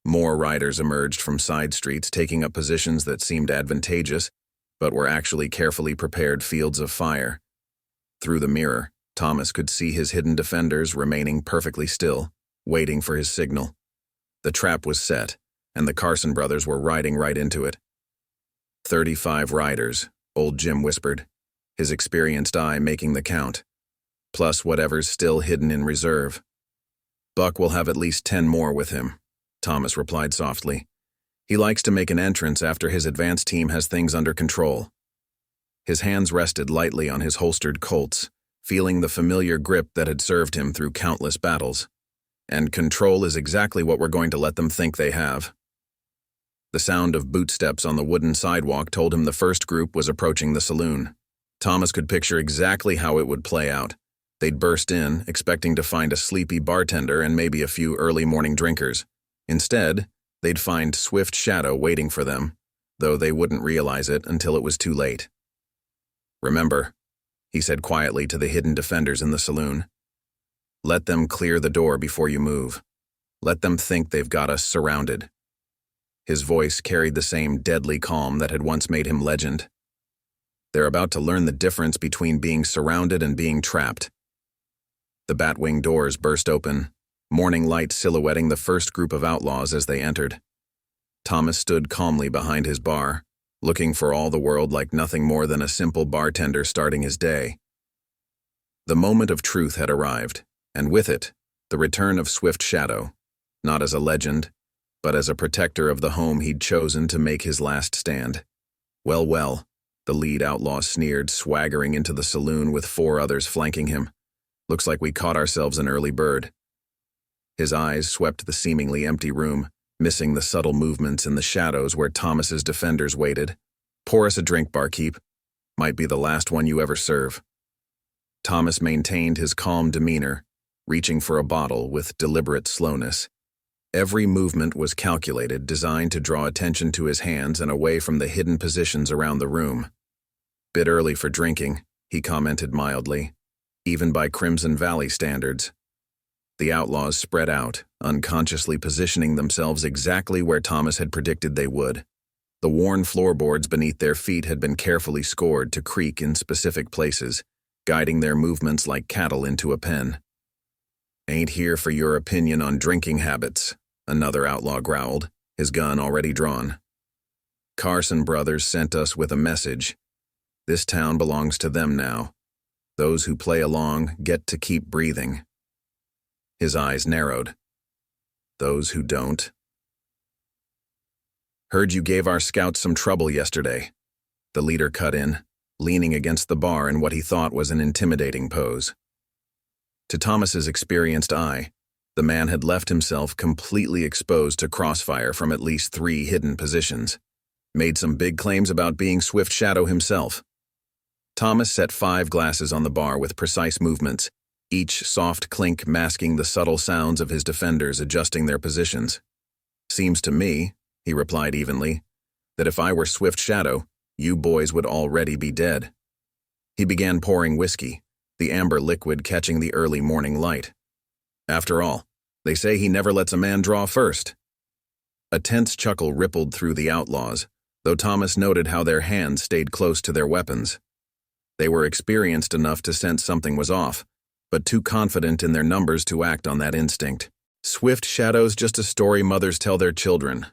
More riders emerged from side streets, taking up positions that seemed advantageous, but were actually carefully prepared fields of fire. Through the mirror, Thomas could see his hidden defenders remaining perfectly still, waiting for his signal. The trap was set, and the Carson brothers were riding right into it. 35 riders, old Jim whispered, his experienced eye making the count, plus whatever's still hidden in reserve. Buck will have at least 10 more with him, Thomas replied softly. He likes to make an entrance after his advance team has things under control. His hands rested lightly on his holstered Colts, feeling the familiar grip that had served him through countless battles. And control is exactly what we're going to let them think they have. The sound of bootsteps on the wooden sidewalk told him the first group was approaching the saloon. Thomas could picture exactly how it would play out. They'd burst in, expecting to find a sleepy bartender and maybe a few early morning drinkers. Instead, they'd find Swift Shadow waiting for them, though they wouldn't realize it until it was too late. Remember, he said quietly to the hidden defenders in the saloon. Let them clear the door before you move. Let them think they've got us surrounded. His voice carried the same deadly calm that had once made him legend. They're about to learn the difference between being surrounded and being trapped. The batwing doors burst open, morning light silhouetting the first group of outlaws as they entered. Thomas stood calmly behind his bar, looking for all the world like nothing more than a simple bartender starting his day. The moment of truth had arrived, and with it, the return of Swift Shadow, not as a legend, but as a protector of the home he'd chosen to make his last stand. Well, the lead outlaw sneered, swaggering into the saloon with 4 others flanking him. Looks like we caught ourselves an early bird. His eyes swept the seemingly empty room, missing the subtle movements in the shadows where Thomas's defenders waited. Pour us a drink, barkeep. Might be the last one you ever serve. Thomas maintained his calm demeanor, reaching for a bottle with deliberate slowness. Every movement was calculated, designed to draw attention to his hands and away from the hidden positions around the room. Bit early for drinking, he commented mildly, even by Crimson Valley standards. The outlaws spread out, unconsciously positioning themselves exactly where Thomas had predicted they would. The worn floorboards beneath their feet had been carefully scored to creak in specific places, guiding their movements like cattle into a pen. Ain't here for your opinion on drinking habits, another outlaw growled, his gun already drawn. Carson brothers sent us with a message. This town belongs to them now. Those who play along get to keep breathing. His eyes narrowed. Those who don't. Heard you gave our scouts some trouble yesterday. The leader cut in, leaning against the bar in what he thought was an intimidating pose. To Thomas's experienced eye, the man had left himself completely exposed to crossfire from at least 3 hidden positions. Made some big claims about being Swift Shadow himself. Thomas set 5 glasses on the bar with precise movements, each soft clink masking the subtle sounds of his defenders adjusting their positions. "Seems to me," he replied evenly, "that if I were Swift Shadow, you boys would already be dead." He began pouring whiskey, the amber liquid catching the early morning light. "After all, they say he never lets a man draw first." A tense chuckle rippled through the outlaws, though Thomas noted how their hands stayed close to their weapons. They were experienced enough to sense something was off, but too confident in their numbers to act on that instinct. "Swift Shadow's just a story mothers tell their children,"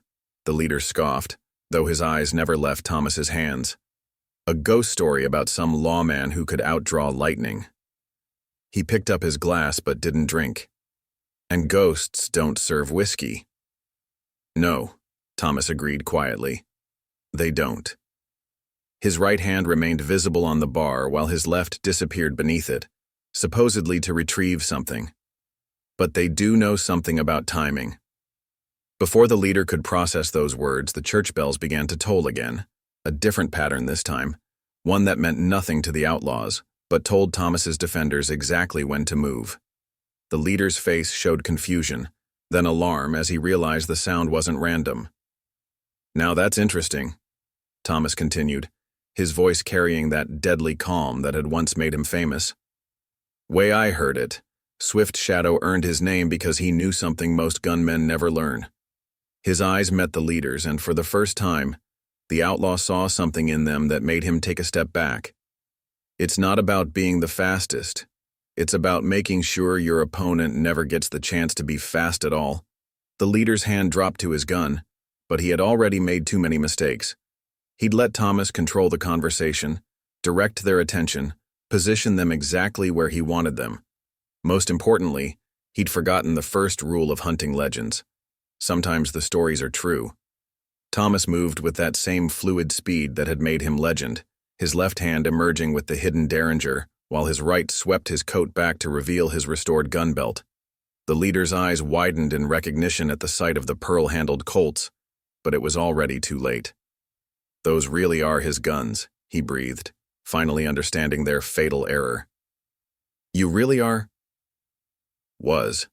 the leader scoffed, though his eyes never left Thomas's hands. "A ghost story about some lawman who could outdraw lightning." He picked up his glass but didn't drink. "And ghosts don't serve whiskey." "No," Thomas agreed quietly. "They don't." His right hand remained visible on the bar while his left disappeared beneath it, supposedly to retrieve something. "But they do know something about timing." Before the leader could process those words, the church bells began to toll again, a different pattern this time, one that meant nothing to the outlaws, but told Thomas's defenders exactly when to move. The leader's face showed confusion, then alarm as he realized the sound wasn't random. "Now that's interesting," Thomas continued, his voice carrying that deadly calm that had once made him famous. "Way I heard it, Swift Shadow earned his name because he knew something most gunmen never learn." His eyes met the leader's, and for the first time, the outlaw saw something in them that made him take a step back. "It's not about being the fastest. It's about making sure your opponent never gets the chance to be fast at all." The leader's hand dropped to his gun, but he had already made too many mistakes. He'd let Thomas control the conversation, direct their attention, position them exactly where he wanted them. Most importantly, he'd forgotten the first rule of hunting legends. Sometimes the stories are true. Thomas moved with that same fluid speed that had made him legend, his left hand emerging with the hidden derringer, while his right swept his coat back to reveal his restored gun belt. The leader's eyes widened in recognition at the sight of the pearl-handled Colts, but it was already too late. "Those really are his guns," he breathed, finally understanding their fatal error. "You really are?" "Was,"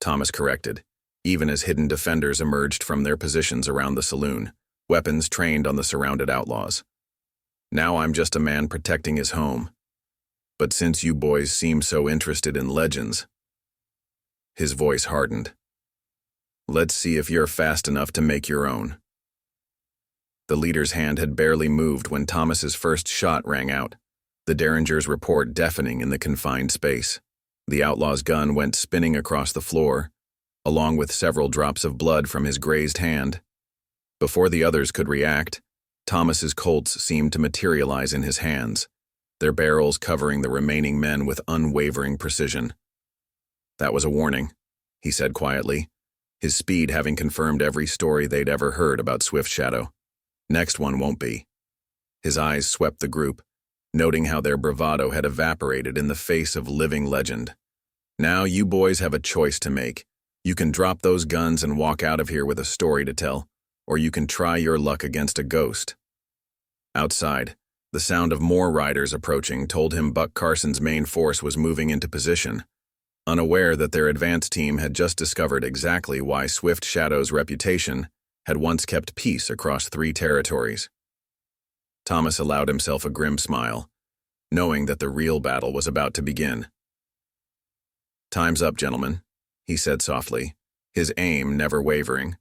Thomas corrected, even as hidden defenders emerged from their positions around the saloon, weapons trained on the surrounded outlaws. "Now I'm just a man protecting his home. But since you boys seem so interested in legends..." His voice hardened. "Let's see if you're fast enough to make your own." The leader's hand had barely moved when Thomas's first shot rang out, the derringer's report deafening in the confined space. The outlaw's gun went spinning across the floor, along with several drops of blood from his grazed hand. Before the others could react, Thomas's Colts seemed to materialize in his hands, their barrels covering the remaining men with unwavering precision. "That was a warning," he said quietly, his speed having confirmed every story they'd ever heard about Swift Shadow. "Next one won't be." His eyes swept the group, noting how their bravado had evaporated in the face of living legend. "Now you boys have a choice to make. You can drop those guns and walk out of here with a story to tell, or you can try your luck against a ghost." Outside, the sound of more riders approaching told him Buck Carson's main force was moving into position, unaware that their advance team had just discovered exactly why Swift Shadow's reputation had once kept peace across 3 territories. Thomas allowed himself a grim smile, knowing that the real battle was about to begin. "Time's up, gentlemen," he said softly, his aim never wavering.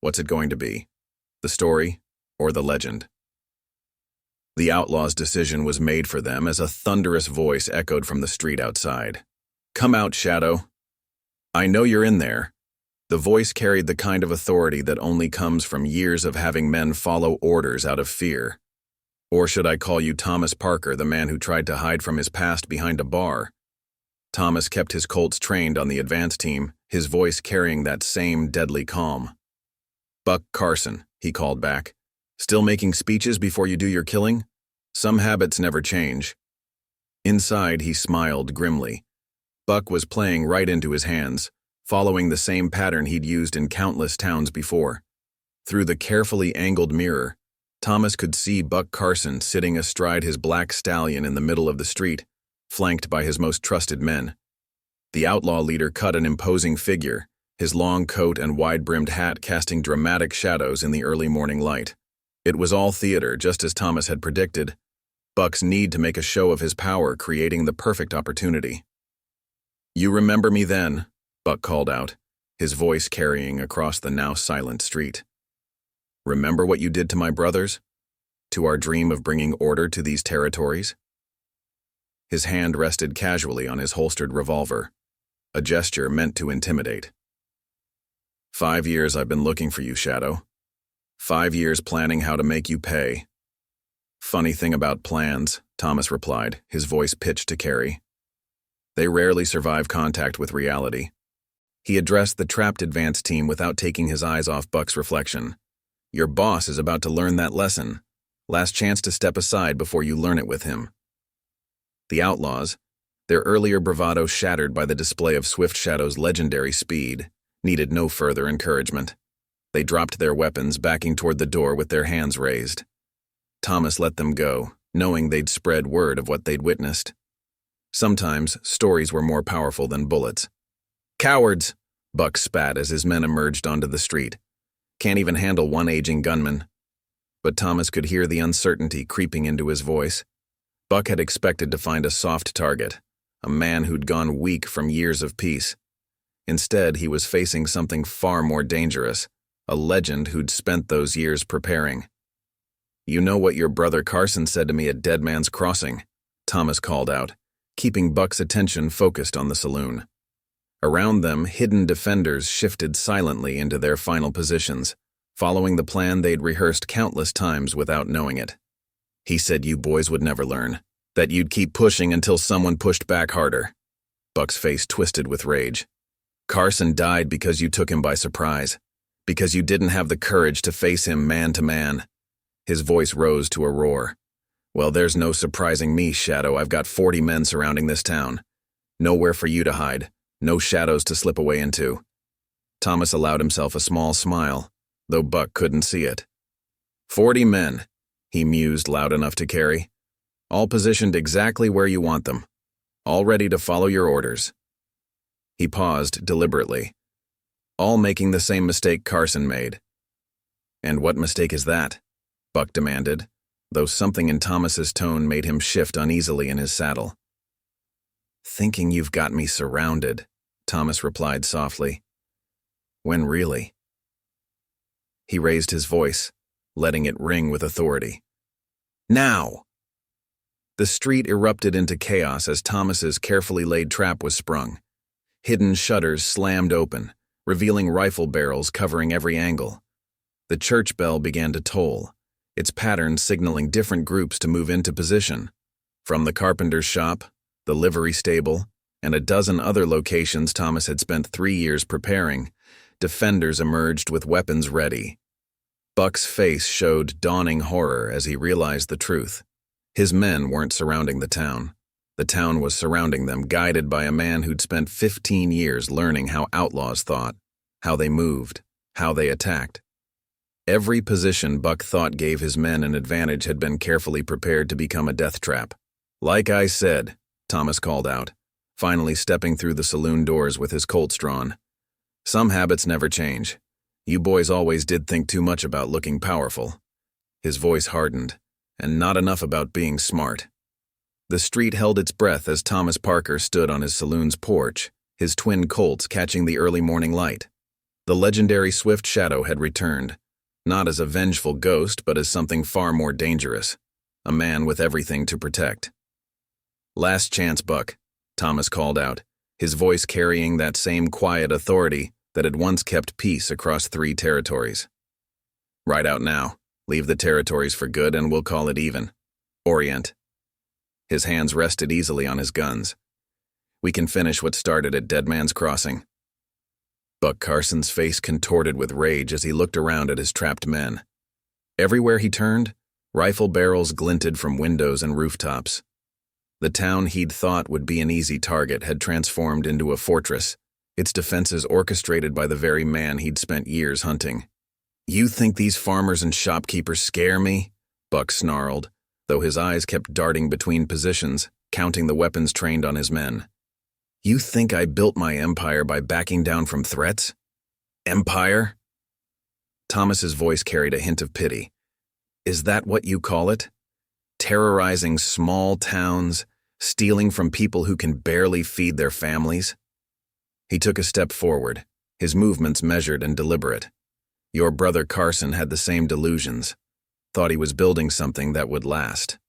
"What's it going to be? The story or the legend?" The outlaw's decision was made for them as a thunderous voice echoed from the street outside. "Come out, Shadow. I know you're in there." The voice carried the kind of authority that only comes from years of having men follow orders out of fear. Or should I call you Thomas Parker, the man who tried to hide from his past behind a bar? Thomas kept his Colts trained on the advance team, his voice carrying that same deadly calm. "Buck Carson," he called back. "Still making speeches before you do your killing? Some habits never change." Inside, he smiled grimly. Buck was playing right into his hands, following the same pattern he'd used in countless towns before. Through the carefully angled mirror, Thomas could see Buck Carson sitting astride his black stallion in the middle of the street, flanked by his most trusted men. The outlaw leader cut an imposing figure, his long coat and wide-brimmed hat casting dramatic shadows in the early morning light. It was all theater, just as Thomas had predicted. Buck's need to make a show of his power, creating the perfect opportunity. "You remember me then," Buck called out, his voice carrying across the now silent street. "Remember what you did to my brothers? To our dream of bringing order to these territories?" His hand rested casually on his holstered revolver, a gesture meant to intimidate. 5 years I've been looking for you, Shadow. 5 years planning how to make you pay." "Funny thing about plans," Thomas replied, his voice pitched to Carrie. "They rarely survive contact with reality." He addressed the trapped advance team without taking his eyes off Buck's reflection. "Your boss is about to learn that lesson. Last chance to step aside before you learn it with him." The Outlaws, their earlier bravado shattered by the display of Swift Shadow's legendary speed, needed no further encouragement. They dropped their weapons, backing toward the door with their hands raised. Thomas let them go, knowing they'd spread word of what they'd witnessed. Sometimes, stories were more powerful than bullets. "Cowards!" Buck spat as his men emerged onto the street. "Can't even handle one aging gunman." But Thomas could hear the uncertainty creeping into his voice. Buck had expected to find a soft target, a man who'd gone weak from years of peace. Instead, he was facing something far more dangerous, a legend who'd spent those years preparing. "You know what your brother Carson said to me at Dead Man's Crossing?" Thomas called out, keeping Buck's attention focused on the saloon. Around them, hidden defenders shifted silently into their final positions, following the plan they'd rehearsed countless times without knowing it. "He said you boys would never learn, that you'd keep pushing until someone pushed back harder." Buck's face twisted with rage. "Carson died because you took him by surprise, because you didn't have the courage to face him man to man." His voice rose to a roar. "Well, there's no surprising me, Shadow. I've got 40 men surrounding this town. Nowhere for you to hide, no shadows to slip away into." Thomas allowed himself a small smile, though Buck couldn't see it. 40 men, he mused loud enough to carry. "All positioned exactly where you want them, all ready to follow your orders." He paused deliberately. "All making the same mistake Carson made." "And what mistake is that?" Buck demanded, though something in Thomas's tone made him shift uneasily in his saddle. "Thinking you've got me surrounded," Thomas replied softly. "When really?" He raised his voice, letting it ring with authority. "Now!" The street erupted into chaos as Thomas's carefully laid trap was sprung. Hidden shutters slammed open, revealing rifle barrels covering every angle. The church bell began to toll, its pattern signaling different groups to move into position. From the carpenter's shop, the livery stable, and a dozen other locations Thomas had spent 3 years preparing, defenders emerged with weapons ready. Buck's face showed dawning horror as he realized the truth. His men weren't surrounding the town. The town was surrounding them, guided by a man who'd spent 15 years learning how outlaws thought, how they moved, how they attacked. Every position Buck thought gave his men an advantage had been carefully prepared to become a death trap. "Like I said," Thomas called out, finally stepping through the saloon doors with his Colts drawn. "Some habits never change. You boys always did think too much about looking powerful." His voice hardened, and not enough about being smart. The street held its breath as Thomas Parker stood on his saloon's porch, his twin Colts catching the early morning light. The legendary Swift Shadow had returned, not as a vengeful ghost but as something far more dangerous, a man with everything to protect. "Last chance, Buck," Thomas called out, his voice carrying that same quiet authority that had once kept peace across 3 territories. "Ride out now, leave the territories for good, and we'll call it even. Orient." His hands rested easily on his guns. "We can finish what started at Dead Man's Crossing." Buck Carson's face contorted with rage as he looked around at his trapped men. Everywhere he turned, rifle barrels glinted from windows and rooftops. The town he'd thought would be an easy target had transformed into a fortress, its defenses orchestrated by the very man he'd spent years hunting. "You think these farmers and shopkeepers scare me?" Buck snarled, though his eyes kept darting between positions, counting the weapons trained on his men. You think I built my empire by backing down from threats? Empire? Thomas's voice carried a hint of pity. Is that what you call it? Terrorizing small towns, stealing from people who can barely feed their families? He took a step forward, his movements measured and deliberate. Your brother Carson had the same delusions, thought he was building something that would last.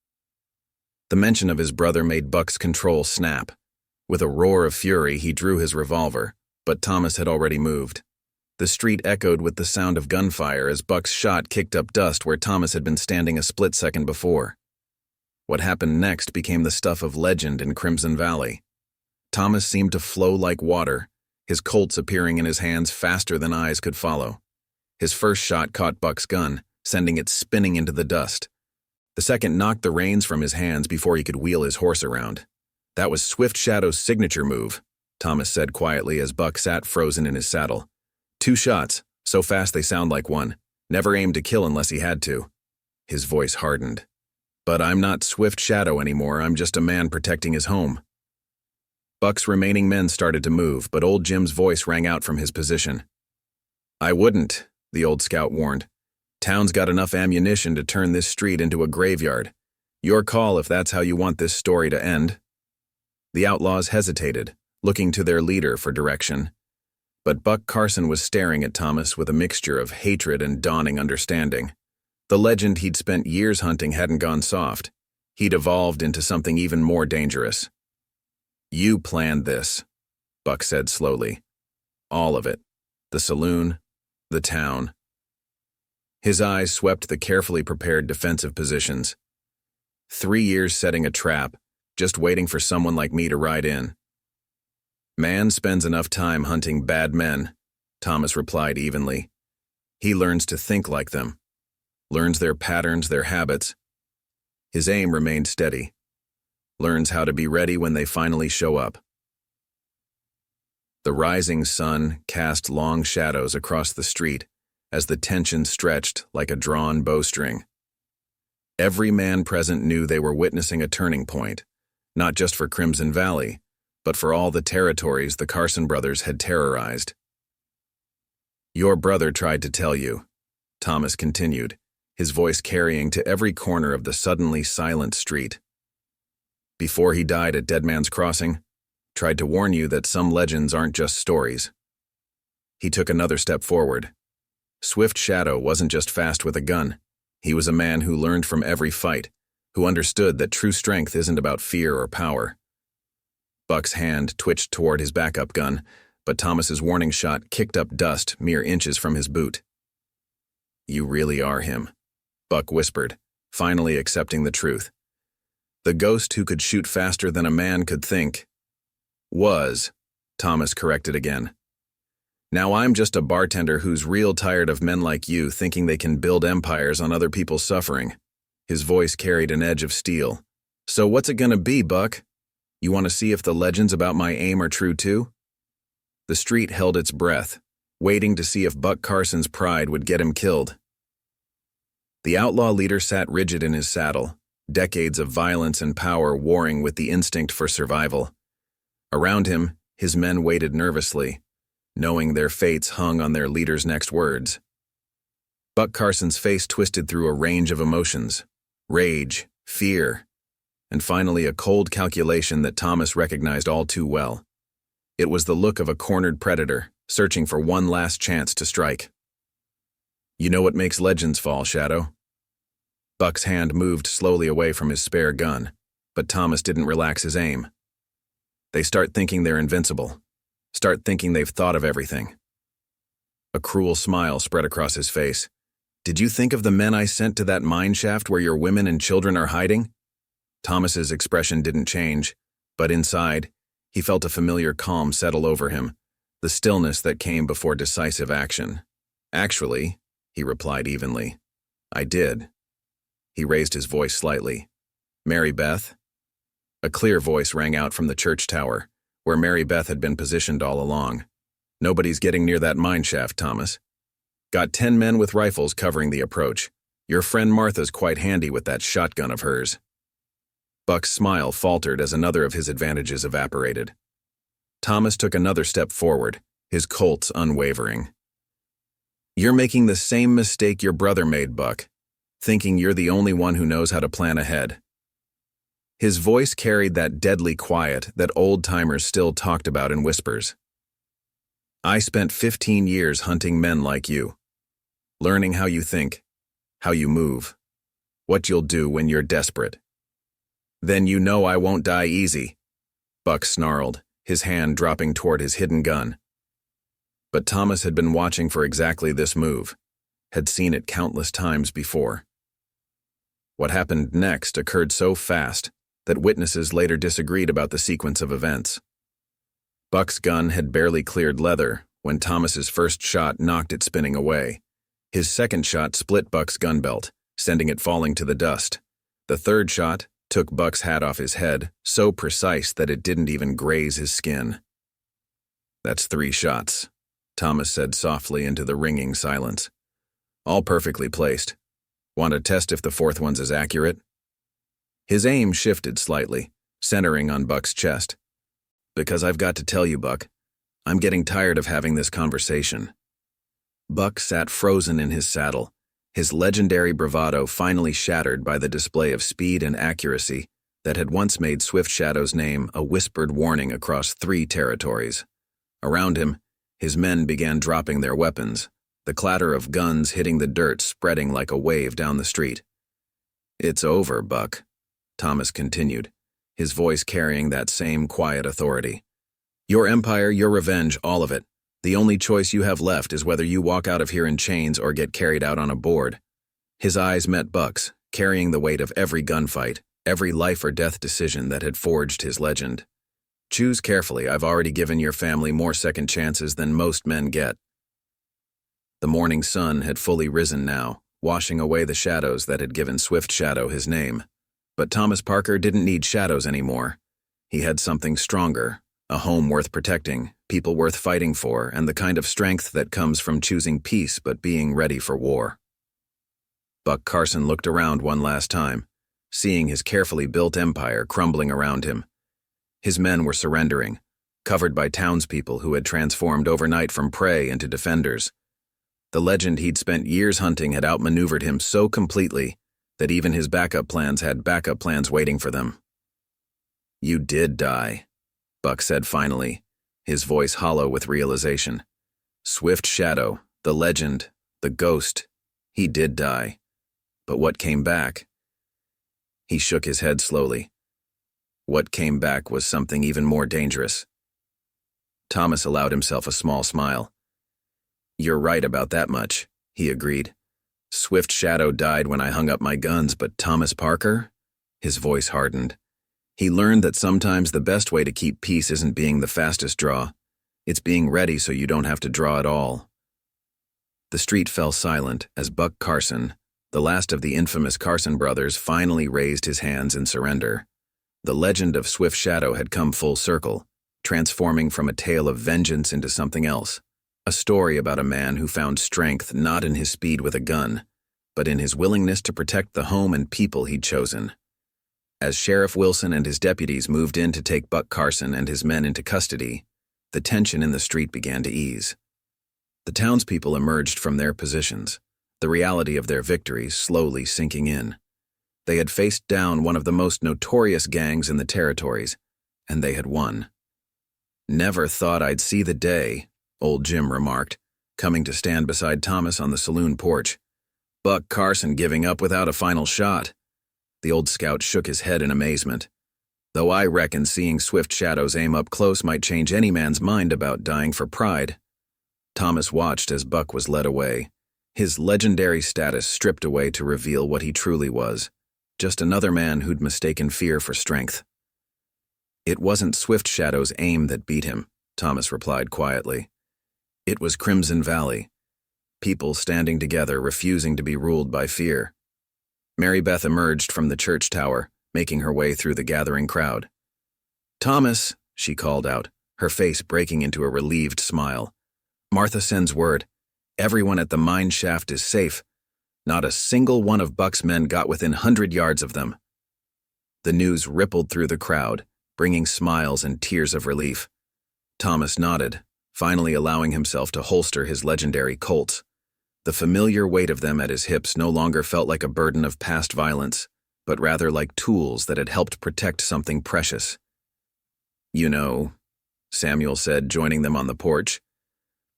The mention of his brother made Buck's control snap. With a roar of fury, he drew his revolver, but Thomas had already moved. The street echoed with the sound of gunfire as Buck's shot kicked up dust where Thomas had been standing a split second before. What happened next became the stuff of legend in Crimson Valley. Thomas seemed to flow like water, his Colts appearing in his hands faster than eyes could follow. His first shot caught Buck's gun, sending it spinning into the dust. The second knocked the reins from his hands before he could wheel his horse around. That was Swift Shadow's signature move, Thomas said quietly as Buck sat frozen in his saddle. 2 shots, so fast they sound like one. Never aimed to kill unless he had to. His voice hardened. But I'm not Swift Shadow anymore, I'm just a man protecting his home. Buck's remaining men started to move, but old Jim's voice rang out from his position. I wouldn't, the old scout warned. Town's got enough ammunition to turn this street into a graveyard. Your call if that's how you want this story to end. The outlaws hesitated, looking to their leader for direction. But Buck Carson was staring at Thomas with a mixture of hatred and dawning understanding. The legend he'd spent years hunting hadn't gone soft. He'd evolved into something even more dangerous. You planned this, Buck said slowly. All of it. The saloon, the town. His eyes swept the carefully prepared defensive positions. 3 years setting a trap, just waiting for someone like me to ride in. Man spends enough time hunting bad men, Thomas replied evenly. He learns to think like them, learns their patterns, their habits. His aim remained steady, learns how to be ready when they finally show up. The rising sun cast long shadows across the street as the tension stretched like a drawn bowstring. Every man present knew they were witnessing a turning point, not just for Crimson Valley, but for all the territories the Carson brothers had terrorized. Your brother tried to tell you, Thomas continued, his voice carrying to every corner of the suddenly silent street. Before he died at Dead Man's Crossing, tried to warn you that some legends aren't just stories. He took another step forward. Swift Shadow wasn't just fast with a gun. He was a man who learned from every fight, who understood that true strength isn't about fear or power. Buck's hand twitched toward his backup gun, but Thomas's warning shot kicked up dust mere inches from his boot. You really are him, Buck whispered, finally accepting the truth. The ghost who could shoot faster than a man could think. Was, Thomas corrected again. Now I'm just a bartender who's real tired of men like you thinking they can build empires on other people's suffering. His voice carried an edge of steel. So what's it gonna be, Buck? You want to see if the legends about my aim are true too? The street held its breath, waiting to see if Buck Carson's pride would get him killed. The outlaw leader sat rigid in his saddle, decades of violence and power warring with the instinct for survival. Around him, his men waited nervously, knowing their fates hung on their leader's next words. Buck Carson's face twisted through a range of emotions: rage, fear, and finally a cold calculation that Thomas recognized all too well. It was the look of a cornered predator, searching for one last chance to strike. You know what makes legends fall, Shadow? Buck's hand moved slowly away from his spare gun, but Thomas didn't relax his aim. They start thinking they're invincible, start thinking they've thought of everything. A cruel smile spread across his face. Did you think of the men I sent to that mine shaft where your women and children are hiding? Thomas's expression didn't change, but inside, he felt a familiar calm settle over him, the stillness that came before decisive action. Actually, he replied evenly, I did. He raised his voice slightly. Mary Beth? A clear voice rang out from the church tower, where Mary Beth had been positioned all along. Nobody's getting near that mine shaft, Thomas. Got 10 men with rifles covering the approach. Your friend Martha's quite handy with that shotgun of hers. Buck's smile faltered as another of his advantages evaporated. Thomas took another step forward, his Colts unwavering. "You're making the same mistake your brother made, Buck, thinking you're the only one who knows how to plan ahead." His voice carried that deadly quiet that old-timers still talked about in whispers. "I spent 15 years hunting men like you, learning how you think, how you move, what you'll do when you're desperate. Then you know I won't die easy," Buck snarled, his hand dropping toward his hidden gun. But Thomas had been watching for exactly this move, had seen it countless times before. What happened next occurred so fast that witnesses later disagreed about the sequence of events. Buck's gun had barely cleared leather when Thomas's first shot knocked it spinning away. His second shot split Buck's gun belt, sending it falling to the dust. The third shot took Buck's hat off his head, so precise that it didn't even graze his skin. "That's 3 shots," Thomas said softly into the ringing silence. "All perfectly placed. Want to test if the fourth one's as accurate?" His aim shifted slightly, centering on Buck's chest. "Because I've got to tell you, Buck, I'm getting tired of having this conversation." Buck sat frozen in his saddle, his legendary bravado finally shattered by the display of speed and accuracy that had once made Swift Shadow's name a whispered warning across 3 territories. Around him, his men began dropping their weapons, the clatter of guns hitting the dirt spreading like a wave down the street. "It's over, Buck," Thomas continued, his voice carrying that same quiet authority. "Your empire, your revenge, all of it. The only choice you have left is whether you walk out of here in chains or get carried out on a board." His eyes met Buck's, carrying the weight of every gunfight, every life-or-death decision that had forged his legend. "Choose carefully. I've already given your family more second chances than most men get." The morning sun had fully risen now, washing away the shadows that had given Swift Shadow his name. But Thomas Parker didn't need shadows anymore. He had something stronger, a home worth protecting, people worth fighting for, and the kind of strength that comes from choosing peace but being ready for war. Buck Carson looked around one last time, seeing his carefully built empire crumbling around him. His men were surrendering, covered by townspeople who had transformed overnight from prey into defenders. The legend he'd spent years hunting had outmaneuvered him so completely that even his backup plans had backup plans waiting for them. "You did die," Buck said finally, his voice hollow with realization. "Swift Shadow, the legend, the ghost, he did die. But what came back?" He shook his head slowly. What came back was something even more dangerous. Thomas allowed himself a small smile. "You're right about that much," he agreed. "Swift Shadow died when I hung up my guns, but Thomas Parker?" His voice hardened. He learned that sometimes the best way to keep peace isn't being the fastest draw. It's being ready so you don't have to draw at all. The street fell silent as Buck Carson, the last of the infamous Carson brothers, finally raised his hands in surrender. The legend of Swift Shadow had come full circle, transforming from a tale of vengeance into something else. A story about a man who found strength not in his speed with a gun, but in his willingness to protect the home and people he'd chosen. As Sheriff Wilson and his deputies moved in to take Buck Carson and his men into custody, the tension in the street began to ease. The townspeople emerged from their positions, the reality of their victories slowly sinking in. They had faced down one of the most notorious gangs in the territories, and they had won. "Never thought I'd see the day," old Jim remarked, coming to stand beside Thomas on the saloon porch. "Buck Carson giving up without a final shot." The old scout shook his head in amazement. "Though I reckon seeing Swift Shadow's aim up close might change any man's mind about dying for pride." Thomas watched as Buck was led away, his legendary status stripped away to reveal what he truly was, just another man who'd mistaken fear for strength. "It wasn't Swift Shadow's aim that beat him," Thomas replied quietly. "It was Crimson Valley. People standing together, refusing to be ruled by fear." Mary Beth emerged from the church tower, making her way through the gathering crowd. "Thomas," she called out, her face breaking into a relieved smile. "Martha sends word. Everyone at the mine shaft is safe. Not a single one of Buck's men got within 100 yards of them." The news rippled through the crowd, bringing smiles and tears of relief. Thomas nodded, finally allowing himself to holster his legendary Colts. The familiar weight of them at his hips no longer felt like a burden of past violence, but rather like tools that had helped protect something precious. "You know," Samuel said, joining them on the porch,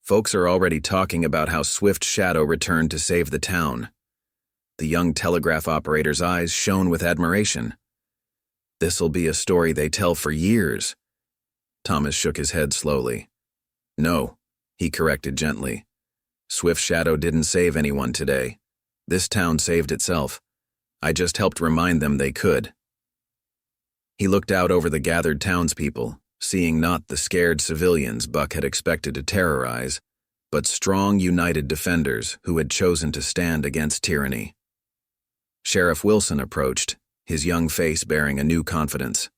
"folks are already talking about how Swift Shadow returned to save the town." The young telegraph operator's eyes shone with admiration. "This'll be a story they tell for years." Thomas shook his head slowly. "No," he corrected gently. "Swift Shadow didn't save anyone today. This town saved itself. I just helped remind them they could." He looked out over the gathered townspeople, seeing not the scared civilians Buck had expected to terrorize, but strong, united defenders who had chosen to stand against tyranny. Sheriff Wilson approached, his young face bearing a new confidence.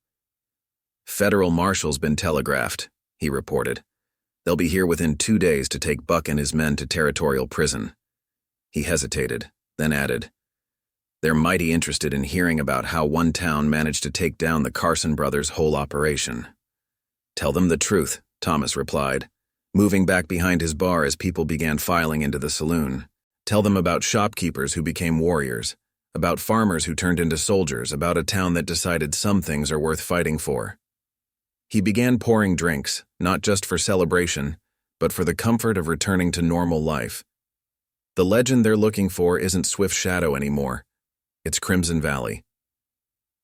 "Federal marshal's been telegraphed," he reported. "They'll be here within 2 days to take Buck and his men to territorial prison." He hesitated, then added, "They're mighty interested in hearing about how one town managed to take down the Carson brothers' whole operation." "Tell them the truth," Thomas replied, moving back behind his bar as people began filing into the saloon. "Tell them about shopkeepers who became warriors, about farmers who turned into soldiers, about a town that decided some things are worth fighting for." He began pouring drinks, not just for celebration, but for the comfort of returning to normal life. The legend they're looking for isn't Swift Shadow anymore. It's Crimson Valley.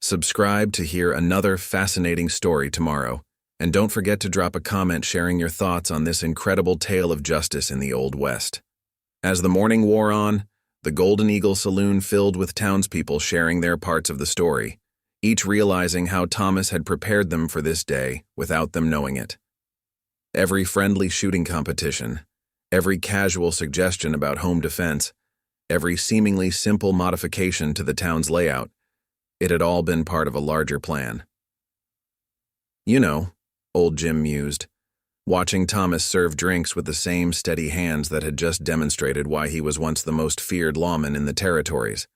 Subscribe to hear another fascinating story tomorrow, and don't forget to drop a comment sharing your thoughts on this incredible tale of justice in the Old West. As the morning wore on, the Golden Eagle Saloon filled with townspeople sharing their parts of the story, each realizing how Thomas had prepared them for this day without them knowing it. Every friendly shooting competition, every casual suggestion about home defense, every seemingly simple modification to the town's layout, it had all been part of a larger plan. "You know," old Jim mused, watching Thomas serve drinks with the same steady hands that had just demonstrated why he was once the most feared lawman in the territories.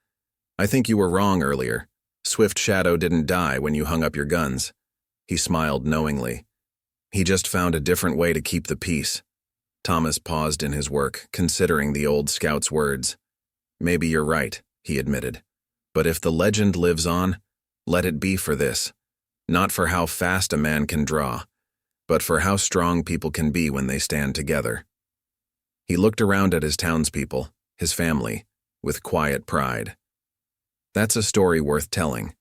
"I think you were wrong earlier. Swift Shadow didn't die when you hung up your guns." He smiled knowingly. "He just found a different way to keep the peace." Thomas paused in his work, considering the old scout's words. "Maybe you're right," he admitted. "But if the legend lives on, let it be for this. Not for how fast a man can draw, but for how strong people can be when they stand together." He looked around at his townspeople, his family, with quiet pride. That's a story worth telling.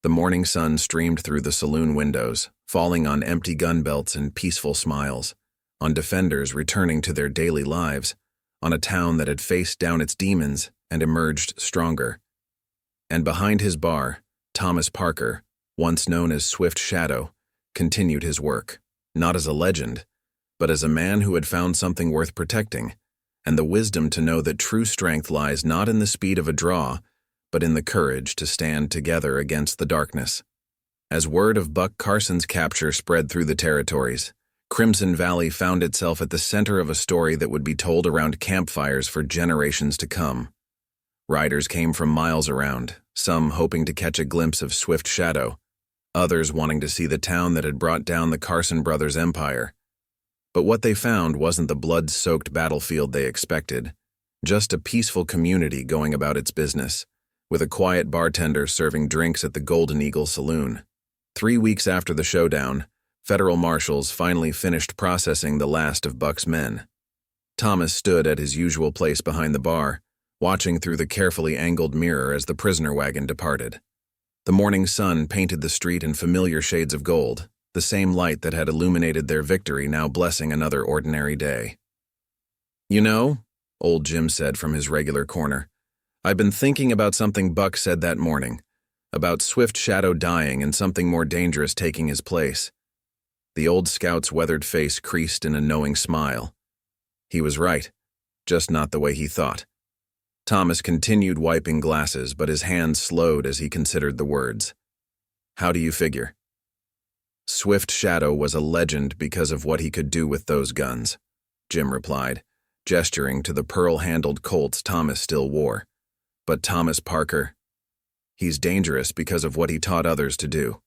The morning sun streamed through the saloon windows, falling on empty gun belts and peaceful smiles, on defenders returning to their daily lives, on a town that had faced down its demons and emerged stronger. And behind his bar, Thomas Parker, once known as Swift Shadow, continued his work, not as a legend, but as a man who had found something worth protecting, and the wisdom to know that true strength lies not in the speed of a draw, but in the courage to stand together against the darkness. As word of Buck Carson's capture spread through the territories, Crimson Valley found itself at the center of a story that would be told around campfires for generations to come. Riders came from miles around, some hoping to catch a glimpse of Swift Shadow, others wanting to see the town that had brought down the Carson brothers' empire. But what they found wasn't the blood-soaked battlefield they expected, just a peaceful community going about its business, with a quiet bartender serving drinks at the Golden Eagle Saloon. 3 weeks after the showdown, federal marshals finally finished processing the last of Buck's men. Thomas stood at his usual place behind the bar, watching through the carefully angled mirror as the prisoner wagon departed. The morning sun painted the street in familiar shades of gold, the same light that had illuminated their victory now blessing another ordinary day. "You know," old Jim said from his regular corner, "I've been thinking about something Buck said that morning, about Swift Shadow dying and something more dangerous taking his place." The old scout's weathered face creased in a knowing smile. He was right, just not the way he thought. Thomas continued wiping glasses, but his hands slowed as he considered the words. "How do you figure?" "Swift Shadow was a legend because of what he could do with those guns," Jim replied, gesturing to the pearl-handled Colts Thomas still wore. "But Thomas Parker..." He's dangerous because of what he taught others to do.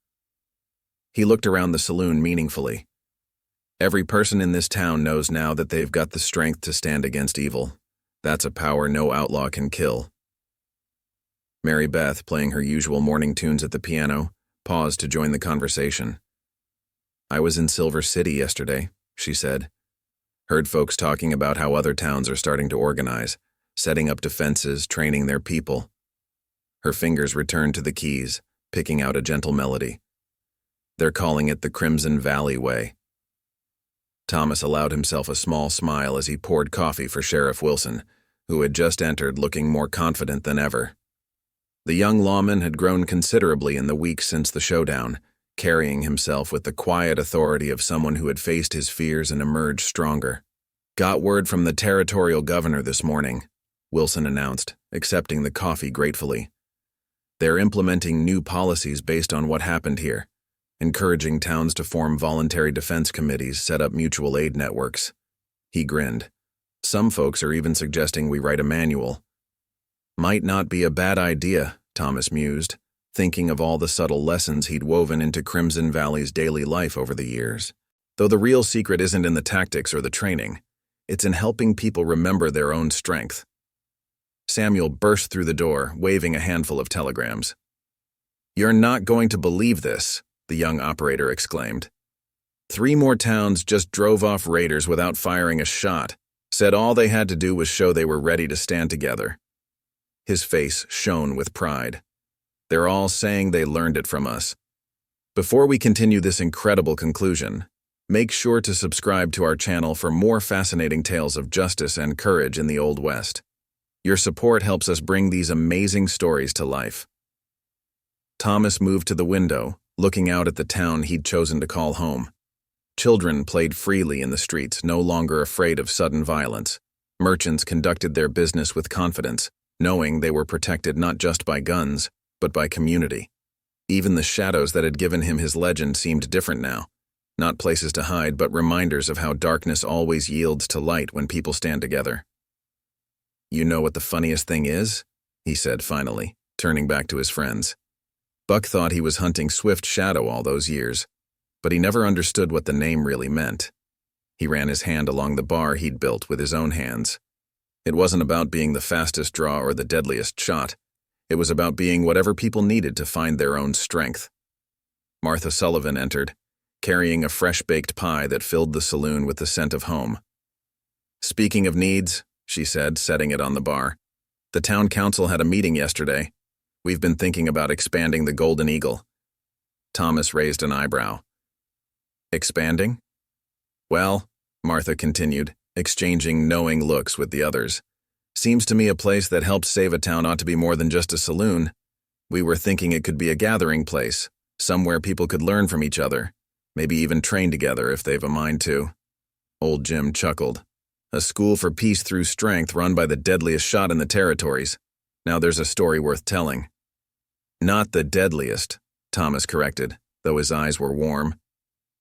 He looked around the saloon meaningfully. Every person in this town knows now that they've got the strength to stand against evil. That's a power no outlaw can kill. Mary Beth, playing her usual morning tunes at the piano, paused to join the conversation. "I was in Silver City yesterday," she said. "Heard folks talking about how other towns are starting to organize, setting up defenses, training their people." Her fingers returned to the keys, picking out a gentle melody. "They're calling it the Crimson Valley Way." Thomas allowed himself a small smile as he poured coffee for Sheriff Wilson, who had just entered looking more confident than ever. The young lawman had grown considerably in the weeks since the showdown, carrying himself with the quiet authority of someone who had faced his fears and emerged stronger. "Got word from the territorial governor this morning," Wilson announced, accepting the coffee gratefully. "They're implementing new policies based on what happened here, encouraging towns to form voluntary defense committees, set up mutual aid networks." He grinned. "Some folks are even suggesting we write a manual." "Might not be a bad idea," Thomas mused, thinking of all the subtle lessons he'd woven into Crimson Valley's daily life over the years. Though the real secret isn't in the tactics or the training, it's in helping people remember their own strength. Samuel burst through the door, waving a handful of telegrams. "You're not going to believe this," the young operator exclaimed. "3 more towns just drove off raiders without firing a shot, said all they had to do was show they were ready to stand together." His face shone with pride. "They're all saying they learned it from us." Before we continue this incredible conclusion, make sure to subscribe to our channel for more fascinating tales of justice and courage in the Old West. Your support helps us bring these amazing stories to life. Thomas moved to the window, looking out at the town he'd chosen to call home. Children played freely in the streets, no longer afraid of sudden violence. Merchants conducted their business with confidence, knowing they were protected not just by guns, but by community. Even the shadows that had given him his legend seemed different now, not places to hide, but reminders of how darkness always yields to light when people stand together. "You know what the funniest thing is?" he said finally, turning back to his friends. "Buck thought he was hunting Swift Shadow all those years, but he never understood what the name really meant." He ran his hand along the bar he'd built with his own hands. "It wasn't about being the fastest draw or the deadliest shot. It was about being whatever people needed to find their own strength." Martha Sullivan entered, carrying a fresh-baked pie that filled the saloon with the scent of home. "Speaking of needs," she said, setting it on the bar, "the town council had a meeting yesterday. We've been thinking about expanding the Golden Eagle." Thomas raised an eyebrow. "Expanding?" "Well," Martha continued, exchanging knowing looks with the others, "seems to me a place that helps save a town ought to be more than just a saloon. We were thinking it could be a gathering place, somewhere people could learn from each other, maybe even train together if they've a mind to." Old Jim chuckled. "A school for peace through strength run by the deadliest shot in the territories. Now there's a story worth telling." "Not the deadliest," Thomas corrected, though his eyes were warm.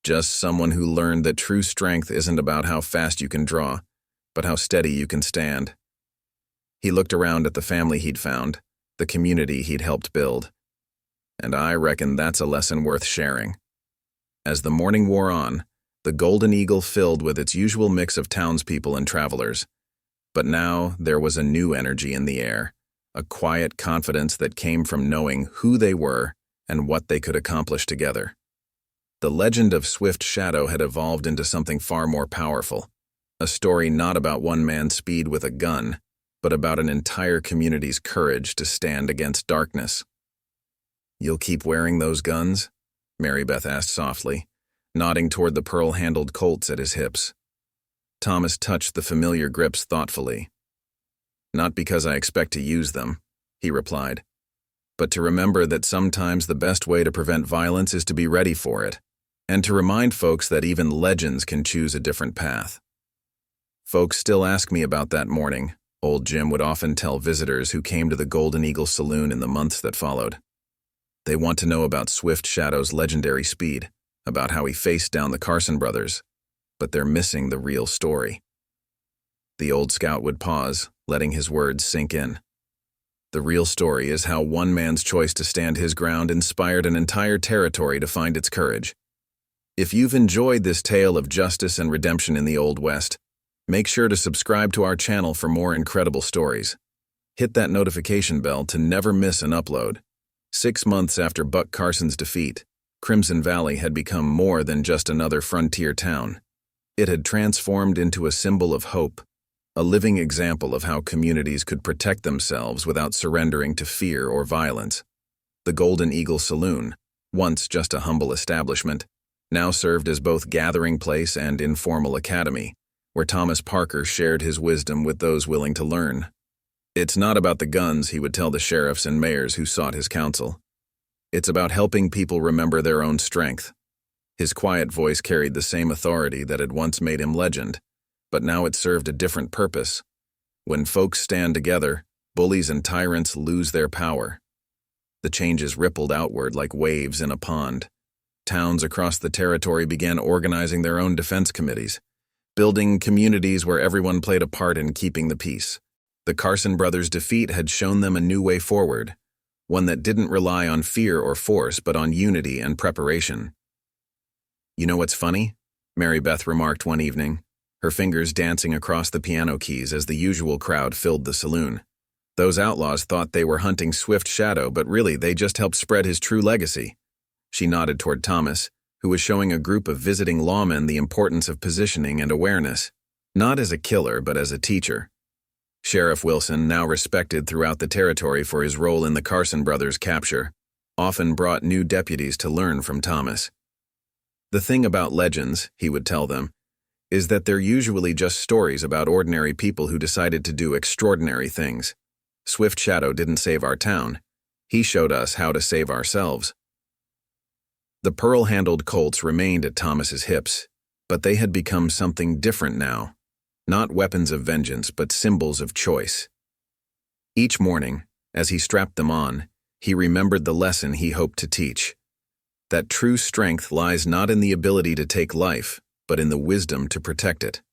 "Just someone who learned that true strength isn't about how fast you can draw, but how steady you can stand." He looked around at the family he'd found, the community he'd helped build. "And I reckon that's a lesson worth sharing." As the morning wore on, the Golden Eagle filled with its usual mix of townspeople and travelers. But now there was a new energy in the air, a quiet confidence that came from knowing who they were and what they could accomplish together. The legend of Swift Shadow had evolved into something far more powerful, a story not about one man's speed with a gun, but about an entire community's courage to stand against darkness. "You'll keep wearing those guns?" Mary Beth asked softly, nodding toward the pearl-handled Colts at his hips. Thomas touched the familiar grips thoughtfully. "Not because I expect to use them," he replied, "but to remember that sometimes the best way to prevent violence is to be ready for it, and to remind folks that even legends can choose a different path." "Folks still ask me about that morning," Old Jim would often tell visitors who came to the Golden Eagle Saloon in the months that followed. "They want to know about Swift Shadow's legendary speed, about how he faced down the Carson brothers, but they're missing the real story." The old scout would pause, letting his words sink in. The real story is how one man's choice to stand his ground inspired an entire territory to find its courage. If you've enjoyed this tale of justice and redemption in the Old West, make sure to subscribe to our channel for more incredible stories. Hit that notification bell to never miss an upload. 6 months after Buck Carson's defeat, Crimson Valley had become more than just another frontier town. It had transformed into a symbol of hope, a living example of how communities could protect themselves without surrendering to fear or violence. The Golden Eagle Saloon, once just a humble establishment, now served as both gathering place and informal academy, where Thomas Parker shared his wisdom with those willing to learn. It's not about the guns, he would tell the sheriffs and mayors who sought his counsel. It's about helping people remember their own strength. His quiet voice carried the same authority that had once made him legend, but now it served a different purpose. When folks stand together, bullies and tyrants lose their power. The changes rippled outward like waves in a pond. Towns across the territory began organizing their own defense committees, building communities where everyone played a part in keeping the peace. The Carson brothers' defeat had shown them a new way forward, one that didn't rely on fear or force but on unity and preparation. "You know what's funny?" Mary Beth remarked one evening, her fingers dancing across the piano keys as the usual crowd filled the saloon. "Those outlaws thought they were hunting Swift Shadow, but really they just helped spread his true legacy." She nodded toward Thomas, who was showing a group of visiting lawmen the importance of positioning and awareness, not as a killer but as a teacher. Sheriff Wilson, now respected throughout the territory for his role in the Carson brothers' capture, often brought new deputies to learn from Thomas. "The thing about legends," he would tell them, "is that they're usually just stories about ordinary people who decided to do extraordinary things. Swift Shadow didn't save our town. He showed us how to save ourselves." The pearl-handled Colts remained at Thomas's hips, but they had become something different now. Not weapons of vengeance, but symbols of choice. Each morning, as he strapped them on, he remembered the lesson he hoped to teach. That true strength lies not in the ability to take life, but in the wisdom to protect it.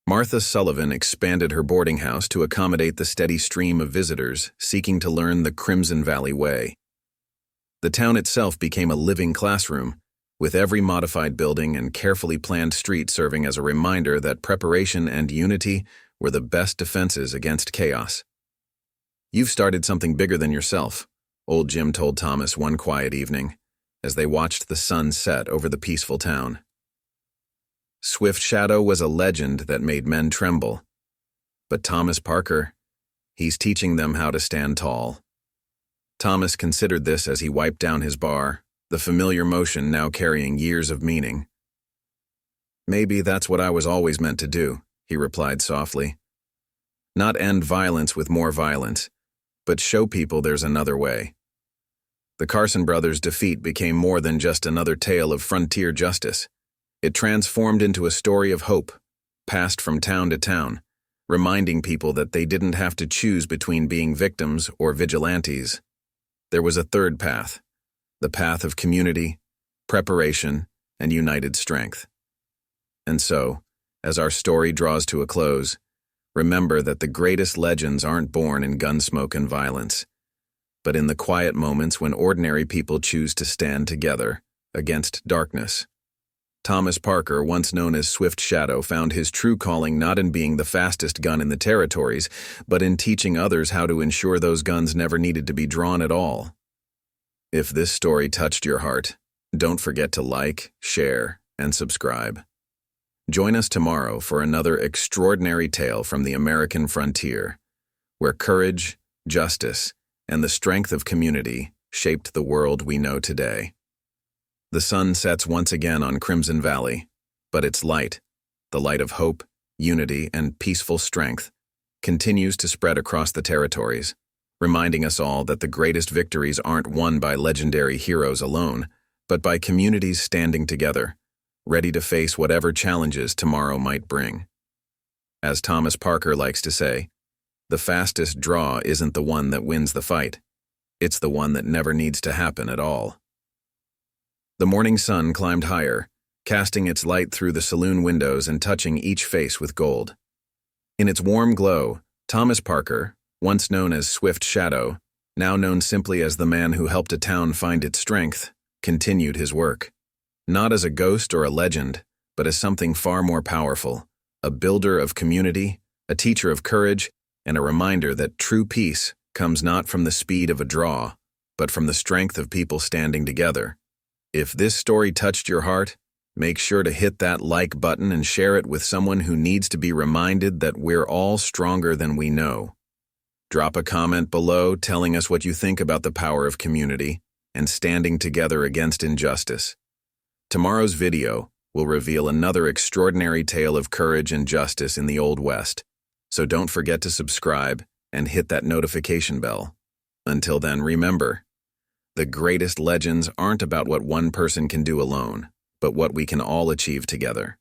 Martha Sullivan expanded her boarding house to accommodate the steady stream of visitors seeking to learn the Crimson Valley way. The town itself became a living classroom, with every modified building and carefully planned street serving as a reminder that preparation and unity were the best defenses against chaos. "You've started something bigger than yourself," old Jim told Thomas one quiet evening, as they watched the sun set over the peaceful town. Swift Shadow was a legend that made men tremble. But Thomas Parker, he's teaching them how to stand tall. Thomas considered this as he wiped down his bar, the familiar motion now carrying years of meaning. "Maybe that's what I was always meant to do," he replied softly. "Not end violence with more violence, but show people there's another way." The Carson brothers' defeat became more than just another tale of frontier justice. It transformed into a story of hope, passed from town to town, reminding people that they didn't have to choose between being victims or vigilantes. There was a third path, the path of community, preparation, and united strength. And so, as our story draws to a close, remember that the greatest legends aren't born in gunsmoke and violence, but in the quiet moments when ordinary people choose to stand together against darkness. Thomas Parker, once known as Swift Shadow, found his true calling not in being the fastest gun in the territories, but in teaching others how to ensure those guns never needed to be drawn at all. If this story touched your heart, don't forget to like, share, and subscribe. Join us tomorrow for another extraordinary tale from the American frontier, where courage, justice, and the strength of community shaped the world we know today. The sun sets once again on Crimson Valley, but its light, the light of hope, unity, and peaceful strength, continues to spread across the territories, reminding us all that the greatest victories aren't won by legendary heroes alone, but by communities standing together, ready to face whatever challenges tomorrow might bring. As Thomas Parker likes to say, the fastest draw isn't the one that wins the fight, it's the one that never needs to happen at all. The morning sun climbed higher, casting its light through the saloon windows and touching each face with gold. In its warm glow, Thomas Parker, Once known as Swift Shadow, now known simply as the man who helped a town find its strength, continued his work. Not as a ghost or a legend, but as something far more powerful, a builder of community, a teacher of courage, and a reminder that true peace comes not from the speed of a draw, but from the strength of people standing together. If this story touched your heart, make sure to hit that like button and share it with someone who needs to be reminded that we're all stronger than we know. Drop a comment below telling us what you think about the power of community and standing together against injustice. Tomorrow's video will reveal another extraordinary tale of courage and justice in the Old West, so don't forget to subscribe and hit that notification bell. Until then, remember, the greatest legends aren't about what one person can do alone, but what we can all achieve together.